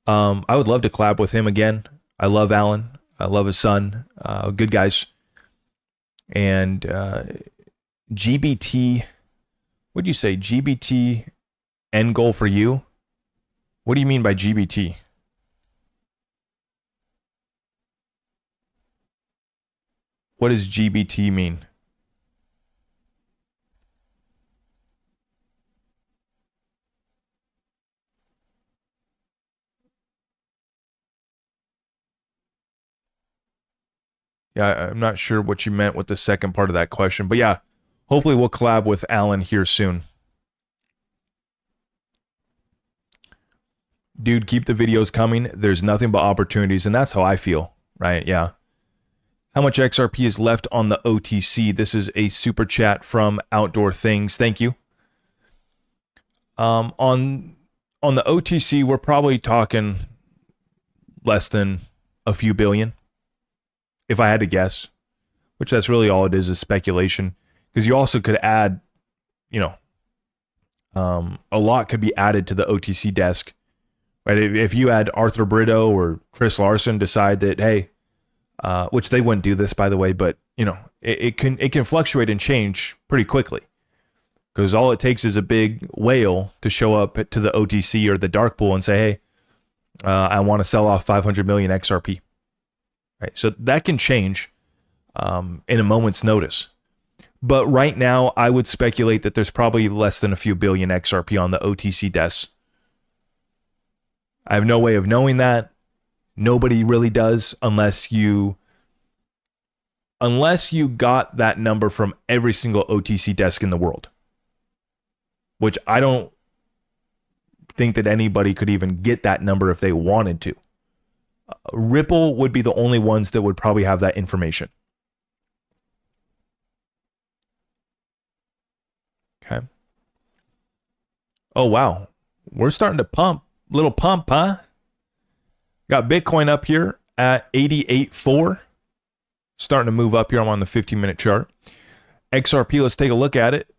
I would love to collab with him again. I love Alan. I love his son. Good guys. And GBT, what do you say? GBT end goal for you? What do you mean by GBT? What does GBT mean? Yeah, I'm not sure what you meant with the second part of that question, but yeah, hopefully we'll collab with Alan here soon. Dude, keep the videos coming. There's nothing but opportunities, and that's how I feel, right? Yeah. How much XRP is left on the OTC? This is a super chat from Outdoor Things. Thank you. On the OTC, we're probably talking less than a few billion, if I had to guess, which that's really all it is speculation. Because you also could add, a lot could be added to the OTC desk, right? If you had Arthur Brito or Chris Larson decide that, hey, which they wouldn't do this, by the way, but it can fluctuate and change pretty quickly, because all it takes is a big whale to show up to the OTC or the dark pool and say, hey, I want to sell off 500 million XRP. Right, so that can change in a moment's notice. But right now, I would speculate that there's probably less than a few billion XRP on the OTC desks. I have no way of knowing that. Nobody really does, unless you got that number from every single OTC desk in the world, which I don't think that anybody could even get that number if they wanted to. Ripple would be the only ones that would probably have that information. Okay. Oh, wow. We're starting to pump. Little pump, huh? Got Bitcoin up here at 88.4. Starting to move up here. I'm on the 15-minute chart. XRP, let's take a look at it.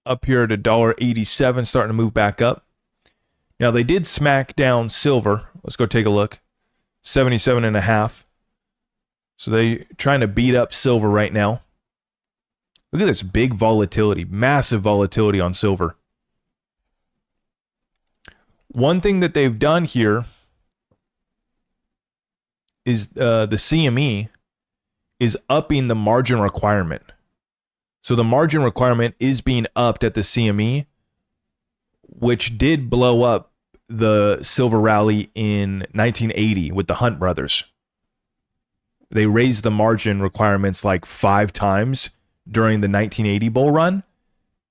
Up here at $1.87, starting to move back up. Now, they did smack down silver. Let's go take a look. 77.5. So they trying to beat up silver right now. Look at this big volatility, massive volatility on silver. One thing that they've done here is the CME is upping the margin requirement. So the margin requirement is being upped at the CME, which did blow up the silver rally in 1980 with the Hunt brothers. They raised the margin requirements like 5 times during the 1980 bull run,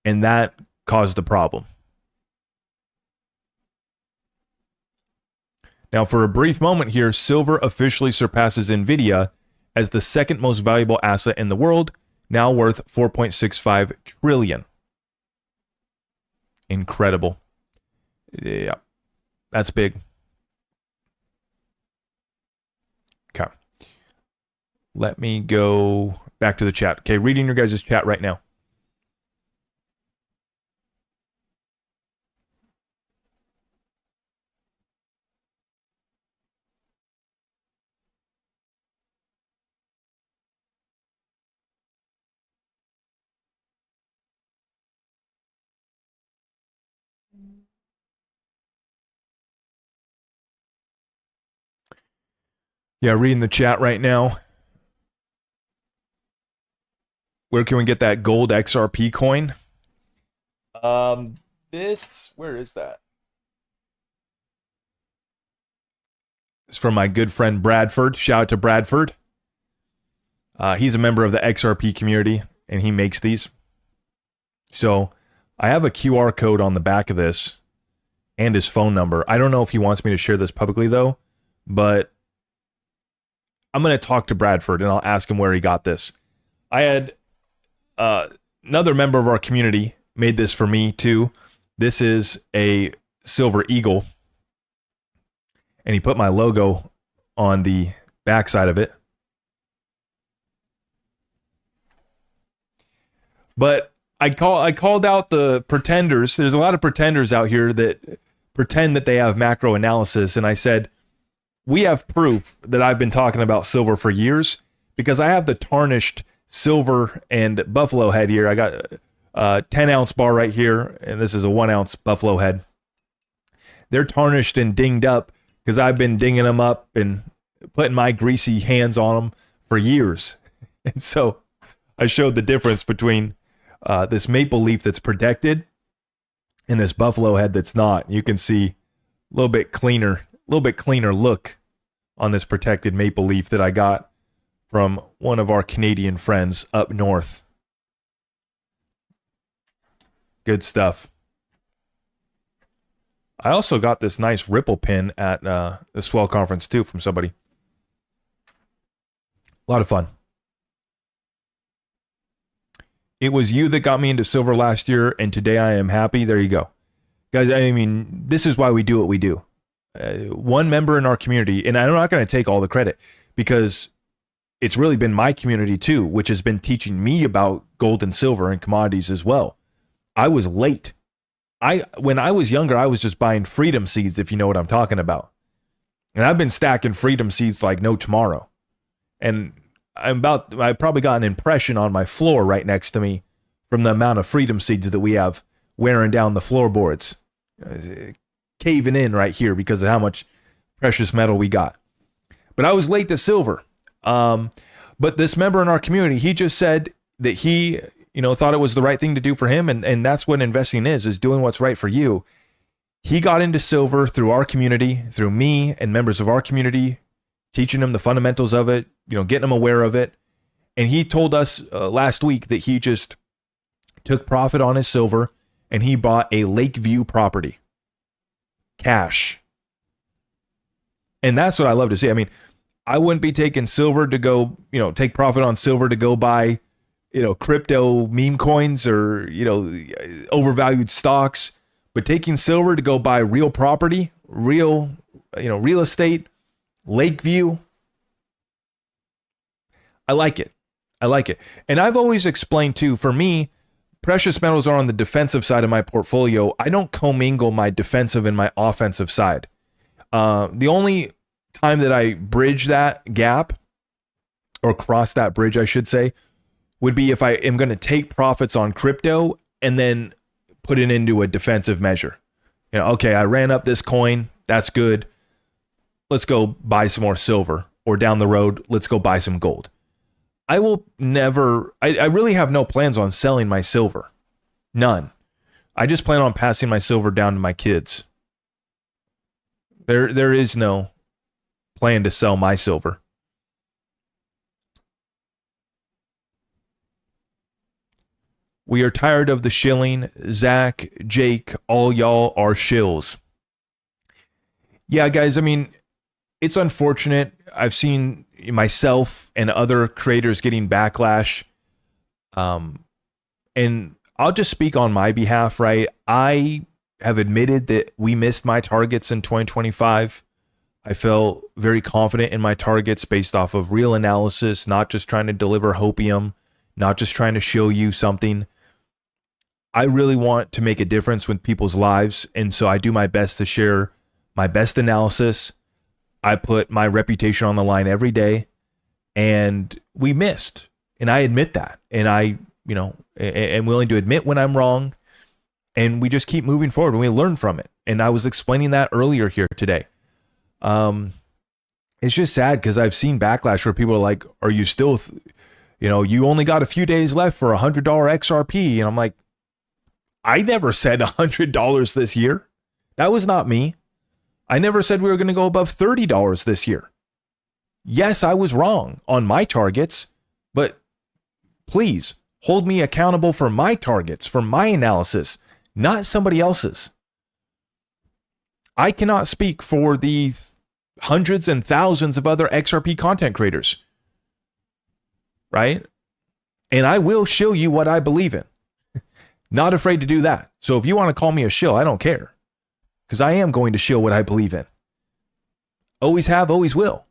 and that caused the problem. Now, for a brief moment here, silver officially surpasses Nvidia as the second most valuable asset in the world, now worth 4.65 trillion. Incredible. Yeah, that's big. Okay. Let me go back to the chat. Okay, reading your guys' chat right now. Yeah, reading the chat right now. Where can we get that gold XRP coin? Where is that? It's from my good friend Bradford. Shout out to Bradford. He's a member of the XRP community, and he makes these. So I have a QR code on the back of this and his phone number. I don't know if he wants me to share this publicly, though, but I'm going to talk to Bradford, and I'll ask him where he got this. I had another member of our community made this for me, too. This is a silver eagle, and he put my logo on the backside of it. But I called out the pretenders. There's a lot of pretenders out here that pretend that they have macro analysis, and I said, we have proof that I've been talking about silver for years, because I have the tarnished silver and buffalo head here. I got a 10-ounce bar right here, and this is a 1-ounce buffalo head. They're tarnished and dinged up because I've been dinging them up and putting my greasy hands on them for years. And so I showed the difference between this maple leaf that's protected and this buffalo head that's not. You can see a little bit cleaner look on this protected maple leaf that I got from one of our Canadian friends up north. Good stuff. I also got this nice Ripple pin at the Swell conference too from somebody. A lot of fun. It was you that got me into silver last year, and today I am happy. There you go. Guys, I mean, this is why we do what we do. One member in our community, and I'm not going to take all the credit because it's really been my community too, which has been teaching me about gold and silver and commodities as well. I was late. When I was younger, I was just buying freedom seeds, if you know what I'm talking about. And I've been stacking freedom seeds like no tomorrow. And I probably got an impression on my floor right next to me from the amount of freedom seeds that we have wearing down the floorboards, caving in right here because of how much precious metal we got. But I was late to silver. But this member in our community, he just said that he, thought it was the right thing to do for him. And that's what investing is doing what's right for you. He got into silver through our community, through me and members of our community, teaching him the fundamentals of it, getting him aware of it. And he told us last week that he just took profit on his silver and he bought a Lakeview property. Cash. And that's what I love to see. I mean, I wouldn't be taking silver to go, take profit on silver to go buy, crypto meme coins or, overvalued stocks, but taking silver to go buy real property, real estate, Lakeview. I like it. And I've always explained too, for me, precious metals are on the defensive side of my portfolio. I don't commingle my defensive and my offensive side. The only time that I bridge that gap, or cross that bridge, I should say, would be if I am going to take profits on crypto and then put it into a defensive measure. Okay, I ran up this coin. That's good. Let's go buy some more silver. Or down the road, let's go buy some gold. I will never, I really have no plans on selling my silver. None. I just plan on passing my silver down to my kids. There is no plan to sell my silver. We are tired of the shilling. Zach, Jake, all y'all are shills. Yeah, guys, I mean, it's unfortunate. I've seen myself and other creators getting backlash. And I'll just speak on my behalf, right? I have admitted that we missed my targets in 2025. I felt very confident in my targets based off of real analysis, not just trying to deliver hopium, not just trying to show you something. I really want to make a difference with people's lives, and so I do my best to share my best analysis. I put my reputation on the line every day, and we missed, and I admit that, and I, am willing to admit when I'm wrong, and we just keep moving forward and we learn from it. And I was explaining that earlier here today. It's just sad because I've seen backlash where people are like, are you still, you only got a few days left for $100 XRP. And I'm like, I never said $100 this year. That was not me. I never said we were going to go above $30 this year. Yes, I was wrong on my targets, but please hold me accountable for my targets, for my analysis, not somebody else's. I cannot speak for the hundreds and thousands of other XRP content creators, right? And I will show you what I believe in. Not afraid to do that. So if you want to call me a shill, I don't care, because I am going to shill what I believe in. Always have, always will.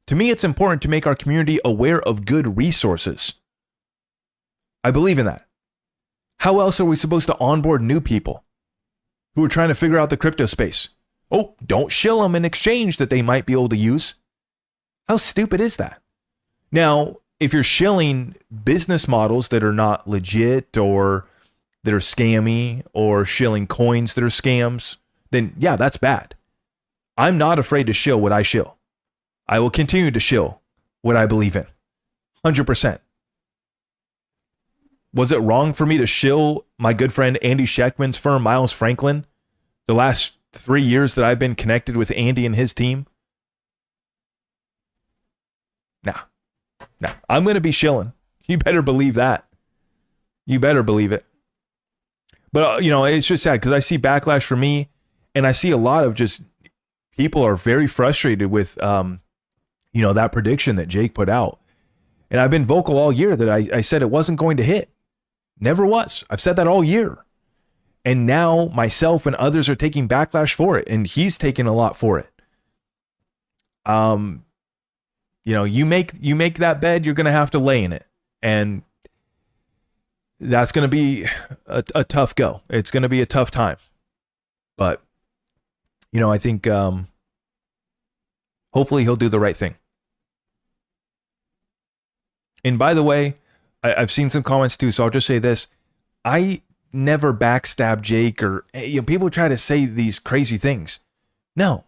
To me, it's important to make our community aware of good resources. I believe in that. How else are we supposed to onboard new people who are trying to figure out the crypto space? Oh, don't shill them an exchange that they might be able to use. How stupid is that? Now, if you're shilling business models that are not legit or that are scammy, or shilling coins that are scams, then yeah, that's bad. I'm not afraid to shill what I shill. I will continue to shill what I believe in. 100%. Was it wrong for me to shill my good friend Andy Sheckman's firm, Miles Franklin, the last 3 years that I've been connected with Andy and his team? Nah. I'm going to be shilling. You better believe that. You better believe it. But, it's just sad because I see backlash for me, and I see a lot of just people are very frustrated with, that prediction that Jake put out. And I've been vocal all year that I said it wasn't going to hit. Never was. I've said that all year. And now myself and others are taking backlash for it. And he's taking a lot for it. You make that bed, you're going to have to lay in it. And that's going to be a tough go. It's going to be a tough time. But, I think hopefully he'll do the right thing. And by the way, I've seen some comments too, so I'll just say this. I never backstab Jake or people try to say these crazy things. No,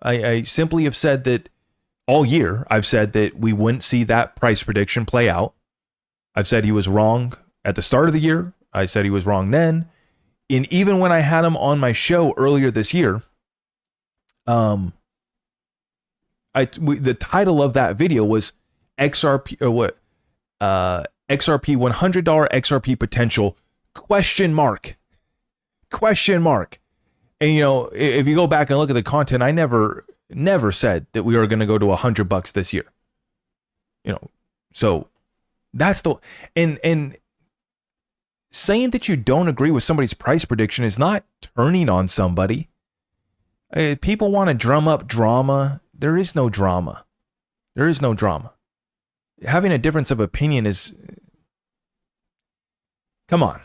I simply have said that all year. I've said that we wouldn't see that price prediction play out. I've said he was wrong at the start of the year. I said he was wrong then. And even when I had him on my show earlier this year, the title of that video was XRP or what? XRP $100 XRP potential ? And if you go back and look at the content, I never said that we are going to go to $100 this year. So that's and saying that you don't agree with somebody's price prediction is not turning on somebody. People want to drum up drama. There is no drama. Having a difference of opinion is, come on.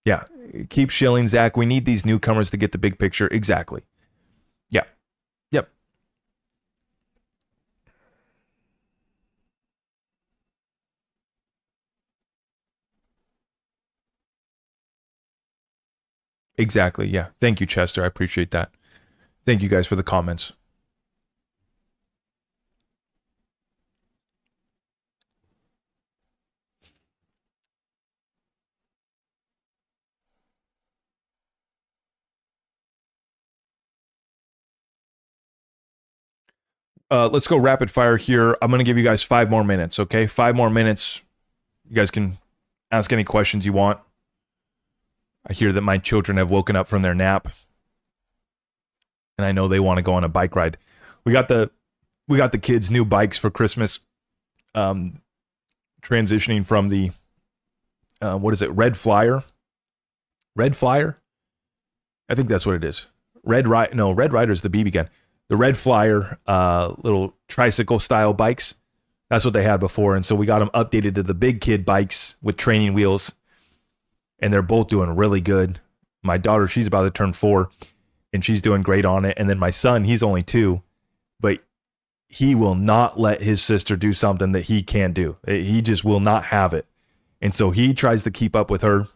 Yeah, keep shilling, Zach. We need these newcomers to get the big picture. Exactly. Yeah. Yep. Exactly. Yeah. Thank you, Chester. I appreciate that. Thank you guys for the comments. Let's go rapid fire here. I'm going to give you guys 5 more minutes, okay? 5 more minutes. You guys can ask any questions you want. I hear that my children have woken up from their nap. And I know they want to go on a bike ride. We got the kids' new bikes for Christmas. Transitioning from the Red Flyer? Red Flyer? I think that's what it is. Red Rider's the BB gun. The Red Flyer little tricycle style bikes. That's what they had before. And so we got them updated to the big kid bikes with training wheels. And they're both doing really good. My daughter, she's about to turn 4. And she's doing great on it. And then my son, he's only 2. But he will not let his sister do something that he can't do. He just will not have it. And so he tries to keep up with her.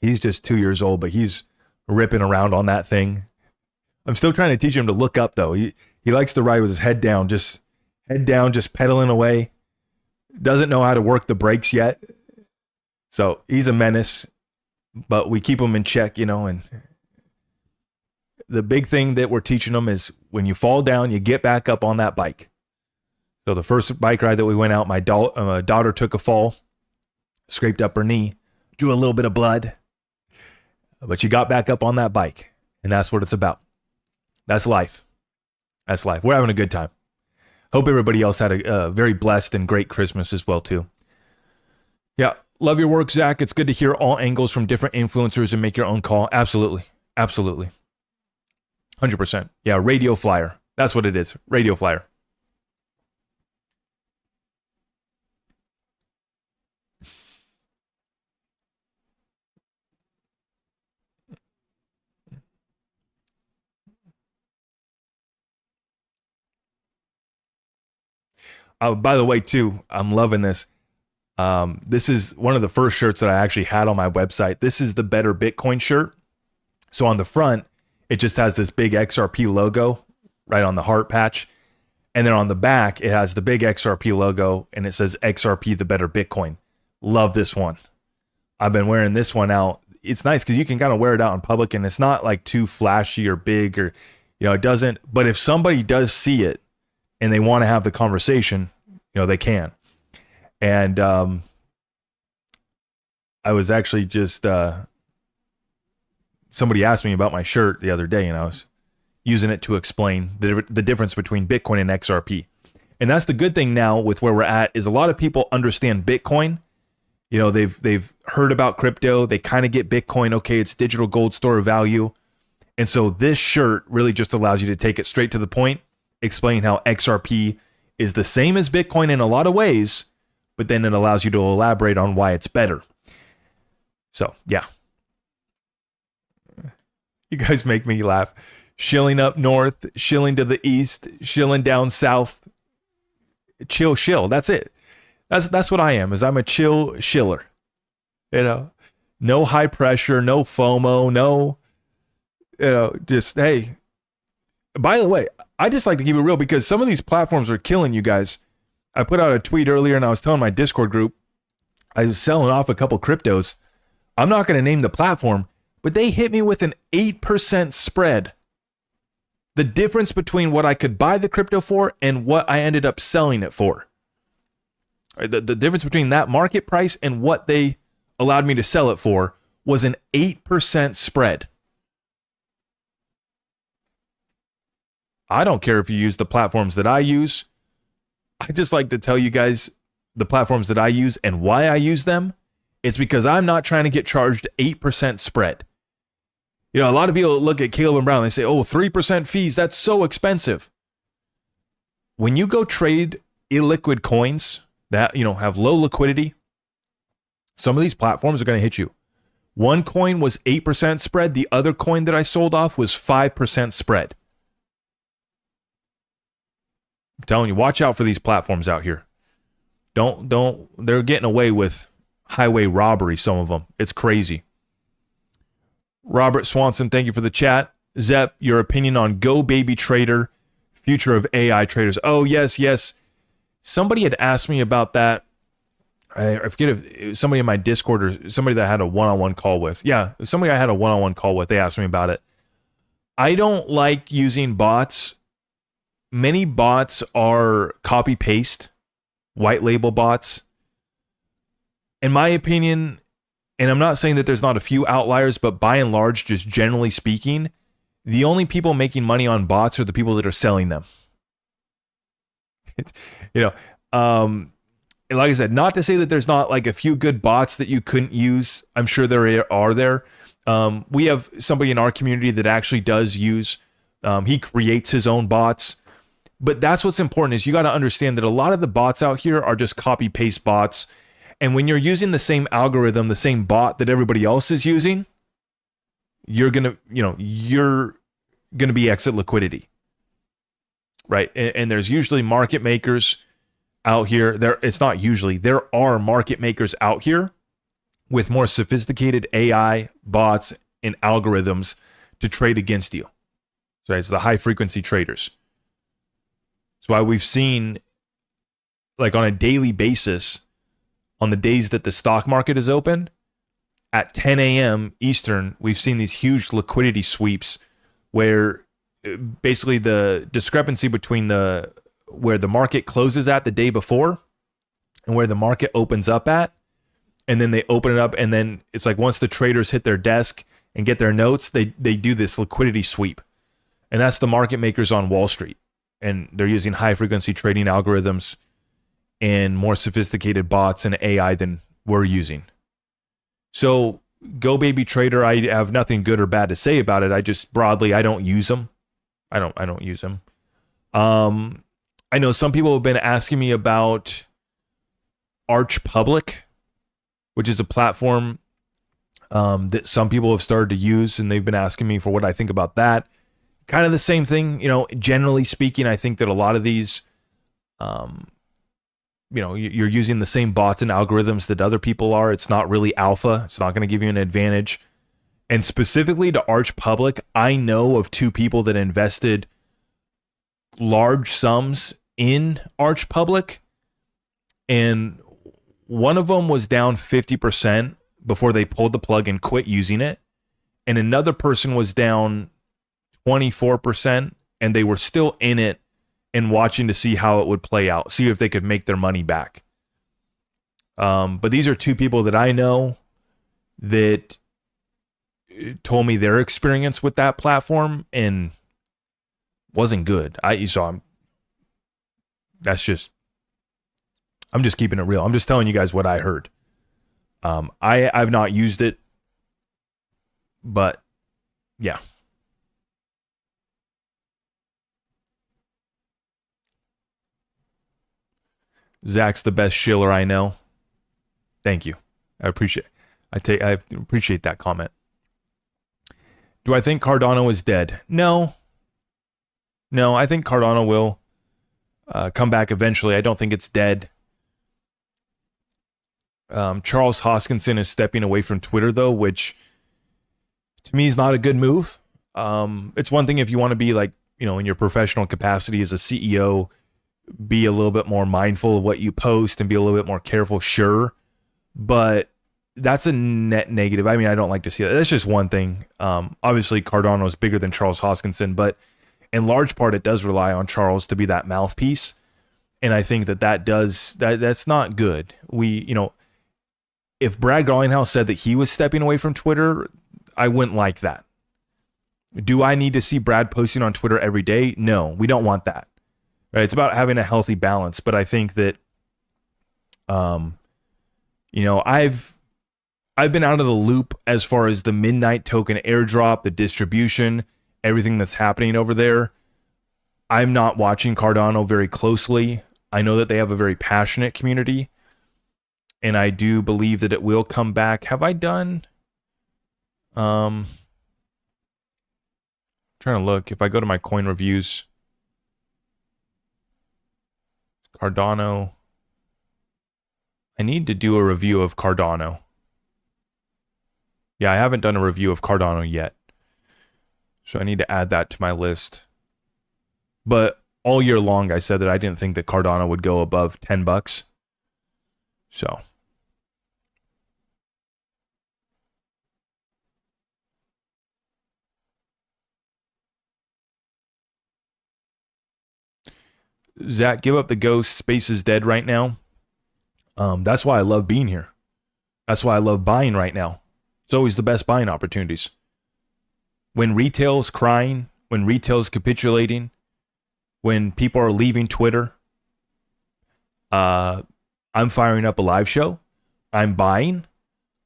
He's just 2 years old, but he's ripping around on that thing. I'm still trying to teach him to look up, though. He likes to ride with his head down, just pedaling away. Doesn't know how to work the brakes yet. So he's a menace, but we keep him in check, and the big thing that we're teaching them is when you fall down, you get back up on that bike. So the first bike ride that we went out, my daughter took a fall, scraped up her knee, drew a little bit of blood, but you got back up on that bike, and that's what it's about. That's life. That's life. We're having a good time. Hope everybody else had a very blessed and great Christmas as well, too. Yeah, love your work, Zach. It's good to hear all angles from different influencers and make your own call. Absolutely. 100%. Yeah, Radio Flyer. That's what it is. Radio Flyer. By the way, too, I'm loving this. This is one of the first shirts that I actually had on my website. This is the Better Bitcoin shirt. So on the front, it just has this big XRP logo right on the heart patch. And then on the back, it has the big XRP logo and it says XRP, the Better Bitcoin. Love this one. I've been wearing this one out. It's nice because you can kind of wear it out in public and it's not like too flashy or big or, it doesn't. But if somebody does see it and they want to have the conversation, they can. And I was actually just... somebody asked me about my shirt the other day and I was using it to explain the difference between Bitcoin and XRP. And that's the good thing now with where we're at, is a lot of people understand Bitcoin. You know, they've heard about crypto. They kind of get Bitcoin. Okay, it's digital gold store of value. And so this shirt really just allows you to take it straight to the point, explain how XRP is the same as Bitcoin in a lot of ways, but then it allows you to elaborate on why it's better. So, yeah. You guys make me laugh. Shilling up north, shilling to the east, shilling down south. Chill shill. That's it. That's what I am, is I'm a chill shiller. You know, no high pressure, no FOMO, no, you know, just, hey. By the way, I just like to keep it real because some of these platforms are killing you guys. I put out a tweet earlier and I was telling my Discord group, I was selling off a couple cryptos. I'm not going to name the platform, but they hit me with an 8% spread. The difference between what I could buy the crypto for and what I ended up selling it for. The difference between that market price and what they allowed me to sell it for was an 8% spread. I don't care if you use the platforms that I use. I just like to tell you guys the platforms that I use and why I use them. It's because I'm not trying to get charged 8% spread. You know, a lot of people look at Caleb and Brown and they say, oh, 3% fees, that's so expensive. When you go trade illiquid coins that, you know, have low liquidity, some of these platforms are going to hit you. One coin was 8% spread. The other coin that I sold off was 5% spread. I'm telling you, watch out for these platforms out here. They're getting away with highway robbery, some of them. It's crazy. Robert Swanson, thank you for the chat. Zep, your opinion on Go Baby Trader, future of AI traders. Oh, yes. Somebody had asked me about that. I forget if it was somebody in my Discord or somebody that I had a one-on-one call with. Yeah, somebody I had a one-on-one call with. They asked me about it. I don't like using bots. Many bots are copy-paste, white label bots. In my opinion, and I'm not saying that there's not a few outliers, but by and large, just generally speaking, the only people making money on bots are the people that are selling them. And like I said, not to say that there's not like a few good bots that you couldn't use. I'm sure there are there. We have somebody in our community that actually does use, he creates his own bots. But that's what's important, is you got to understand that a lot of the bots out here are just copy paste bots. And when you're using the same algorithm, the same bot that everybody else is using, you're going to be exit liquidity. Right? And there's usually market makers out here. There are market makers out here with more sophisticated AI bots and algorithms to trade against you. So it's the high frequency traders. That's why we've seen, like on a daily basis, on the days that the stock market is open, at 10 a.m. Eastern, we've seen these huge liquidity sweeps where basically the discrepancy between where the market closes at the day before and where the market opens up at, and then they open it up, and then it's like once the traders hit their desk and get their notes, they do this liquidity sweep. And that's the market makers on Wall Street. And they're using high frequency trading algorithms and more sophisticated bots and AI than we're using. So Go Baby Trader, I have nothing good or bad to say about it. I just broadly, I don't use them. I don't use them. I know some people have been asking me about Arch Public, which is a platform that some people have started to use, and they've been asking me for what I think about that. Kind of the same thing, generally speaking. I think that a lot of these, you're using the same bots and algorithms that other people are. It's not really alpha. It's not going to give you an advantage. And specifically to Arch Public, I know of two people that invested large sums in Arch Public, and one of them was down 50% before they pulled the plug and quit using it, and another person was down 24%, and they were still in it and watching to see how it would play out, see if they could make their money back. But these are two people that I know that told me their experience with that platform, and wasn't good. I'm just keeping it real. I'm just telling you guys what I heard. I've not used it, but yeah. Zach's the best shiller I know. Thank you. I appreciate that comment. Do I think Cardano is dead? No. I think Cardano will come back eventually. I don't think it's dead. Charles Hoskinson is stepping away from Twitter, though, which to me is not a good move. It's one thing if you want to be like, in your professional capacity as a CEO, be a little bit more mindful of what you post and be a little bit more careful, sure. But that's a net negative. I mean, I don't like to see that. That's just one thing. Obviously, Cardano is bigger than Charles Hoskinson, but in large part, it does rely on Charles to be that mouthpiece. And I think that's not good. If Brad Garlinghouse said that he was stepping away from Twitter, I wouldn't like that. Do I need to see Brad posting on Twitter every day? No, we don't want that. Right? It's about having a healthy balance. But I think that, I've been out of the loop as far as the midnight token airdrop, the distribution, everything that's happening over there. I'm not watching Cardano very closely. I know that they have a very passionate community, and I do believe that it will come back. Have I done? Trying to look. If I go to my coin reviews, Cardano. I need to do a review of Cardano. Yeah, I haven't done a review of Cardano yet. So I need to add that to my list. But all year long, I said that I didn't think that Cardano would go above $10. So. Zach, give up the ghost. Space is dead right now. That's why I love being here. That's why I love buying right now. It's always the best buying opportunities. When retail's crying, when retail's capitulating, when people are leaving Twitter, I'm firing up a live show. I'm buying.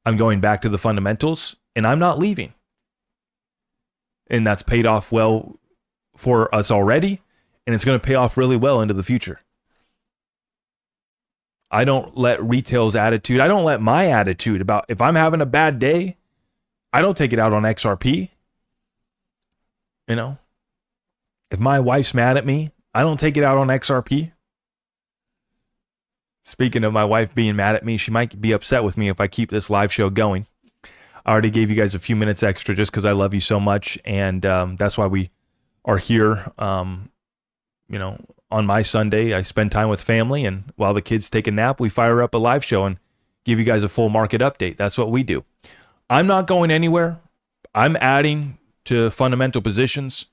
I'm going back to the fundamentals, and I'm not leaving. And that's paid off well for us already, and it's going to pay off really well into the future. I don't let retail's attitude, I don't let my attitude about if I'm having a bad day, I don't take it out on XRP. If my wife's mad at me, I don't take it out on XRP. Speaking of my wife being mad at me, she might be upset with me if I keep this live show going. I already gave you guys a few minutes extra just because I love you so much, and that's why we are here. On my Sunday, I spend time with family, and while the kids take a nap, we fire up a live show and give you guys a full market update. That's what we do. I'm not going anywhere. I'm adding to fundamental positions.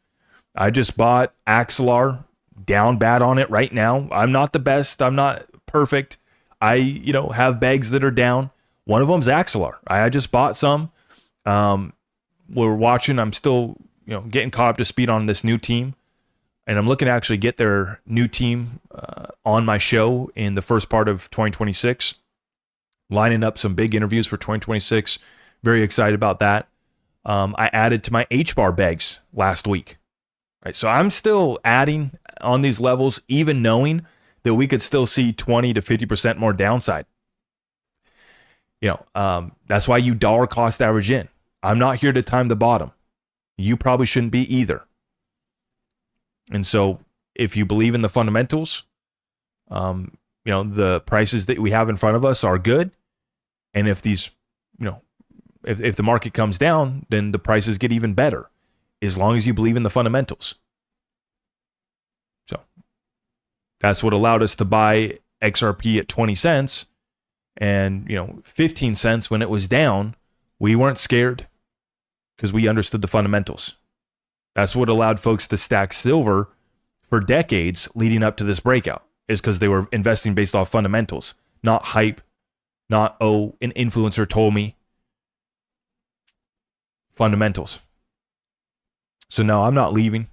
I just bought Axelar, down bad on it right now. I'm not the best. I'm not perfect. I, have bags that are down. One of them's Axelar. I just bought some. We're watching. I'm still, getting caught up to speed on this new team. And I'm looking to actually get their new team on my show in the first part of 2026. Lining up some big interviews for 2026. Very excited about that. I added to my HBAR bags last week. Right, so I'm still adding on these levels, even knowing that we could still see 20 to 50% more downside. That's why you dollar cost average in. I'm not here to time the bottom. You probably shouldn't be either. And so if you believe in the fundamentals, the prices that we have in front of us are good. And if these, if the market comes down, then the prices get even better as long as you believe in the fundamentals. So that's what allowed us to buy XRP at 20 cents and, 15 cents when it was down. We weren't scared because we understood the fundamentals. That's what allowed folks to stack silver for decades leading up to this breakout, is because they were investing based off fundamentals, not hype, not, an influencer told me. Fundamentals. So no, I'm not leaving.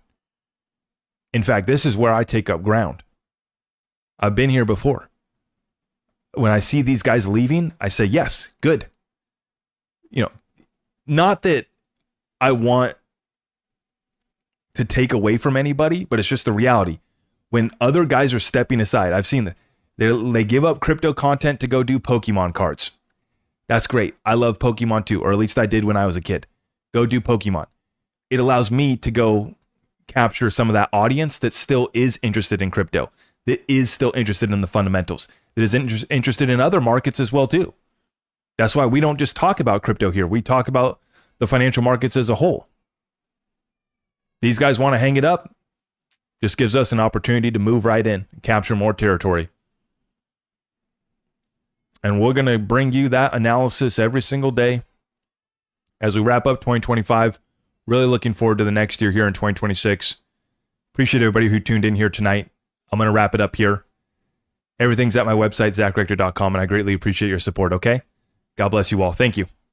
In fact, this is where I take up ground. I've been here before. When I see these guys leaving, I say, yes, good. You know, not that I want to take away from anybody, but it's just the reality. When other guys are stepping aside, I've seen that they give up crypto content to go do Pokemon cards. That's great. I love Pokemon too, or at least I did when I was a kid. Go do Pokemon. It allows me to go capture some of that audience that still is interested in crypto, that is still interested in the fundamentals, that is interested in other markets as well too. That's why we don't just talk about crypto here. We talk about the financial markets as a whole. These guys want to hang it up. Just gives us an opportunity to move right in and capture more territory. And we're going to bring you that analysis every single day as we wrap up 2025. Really looking forward to the next year here in 2026. Appreciate everybody who tuned in here tonight. I'm going to wrap it up here. Everything's at my website, zachrector.com, and I greatly appreciate your support, okay? God bless you all. Thank you.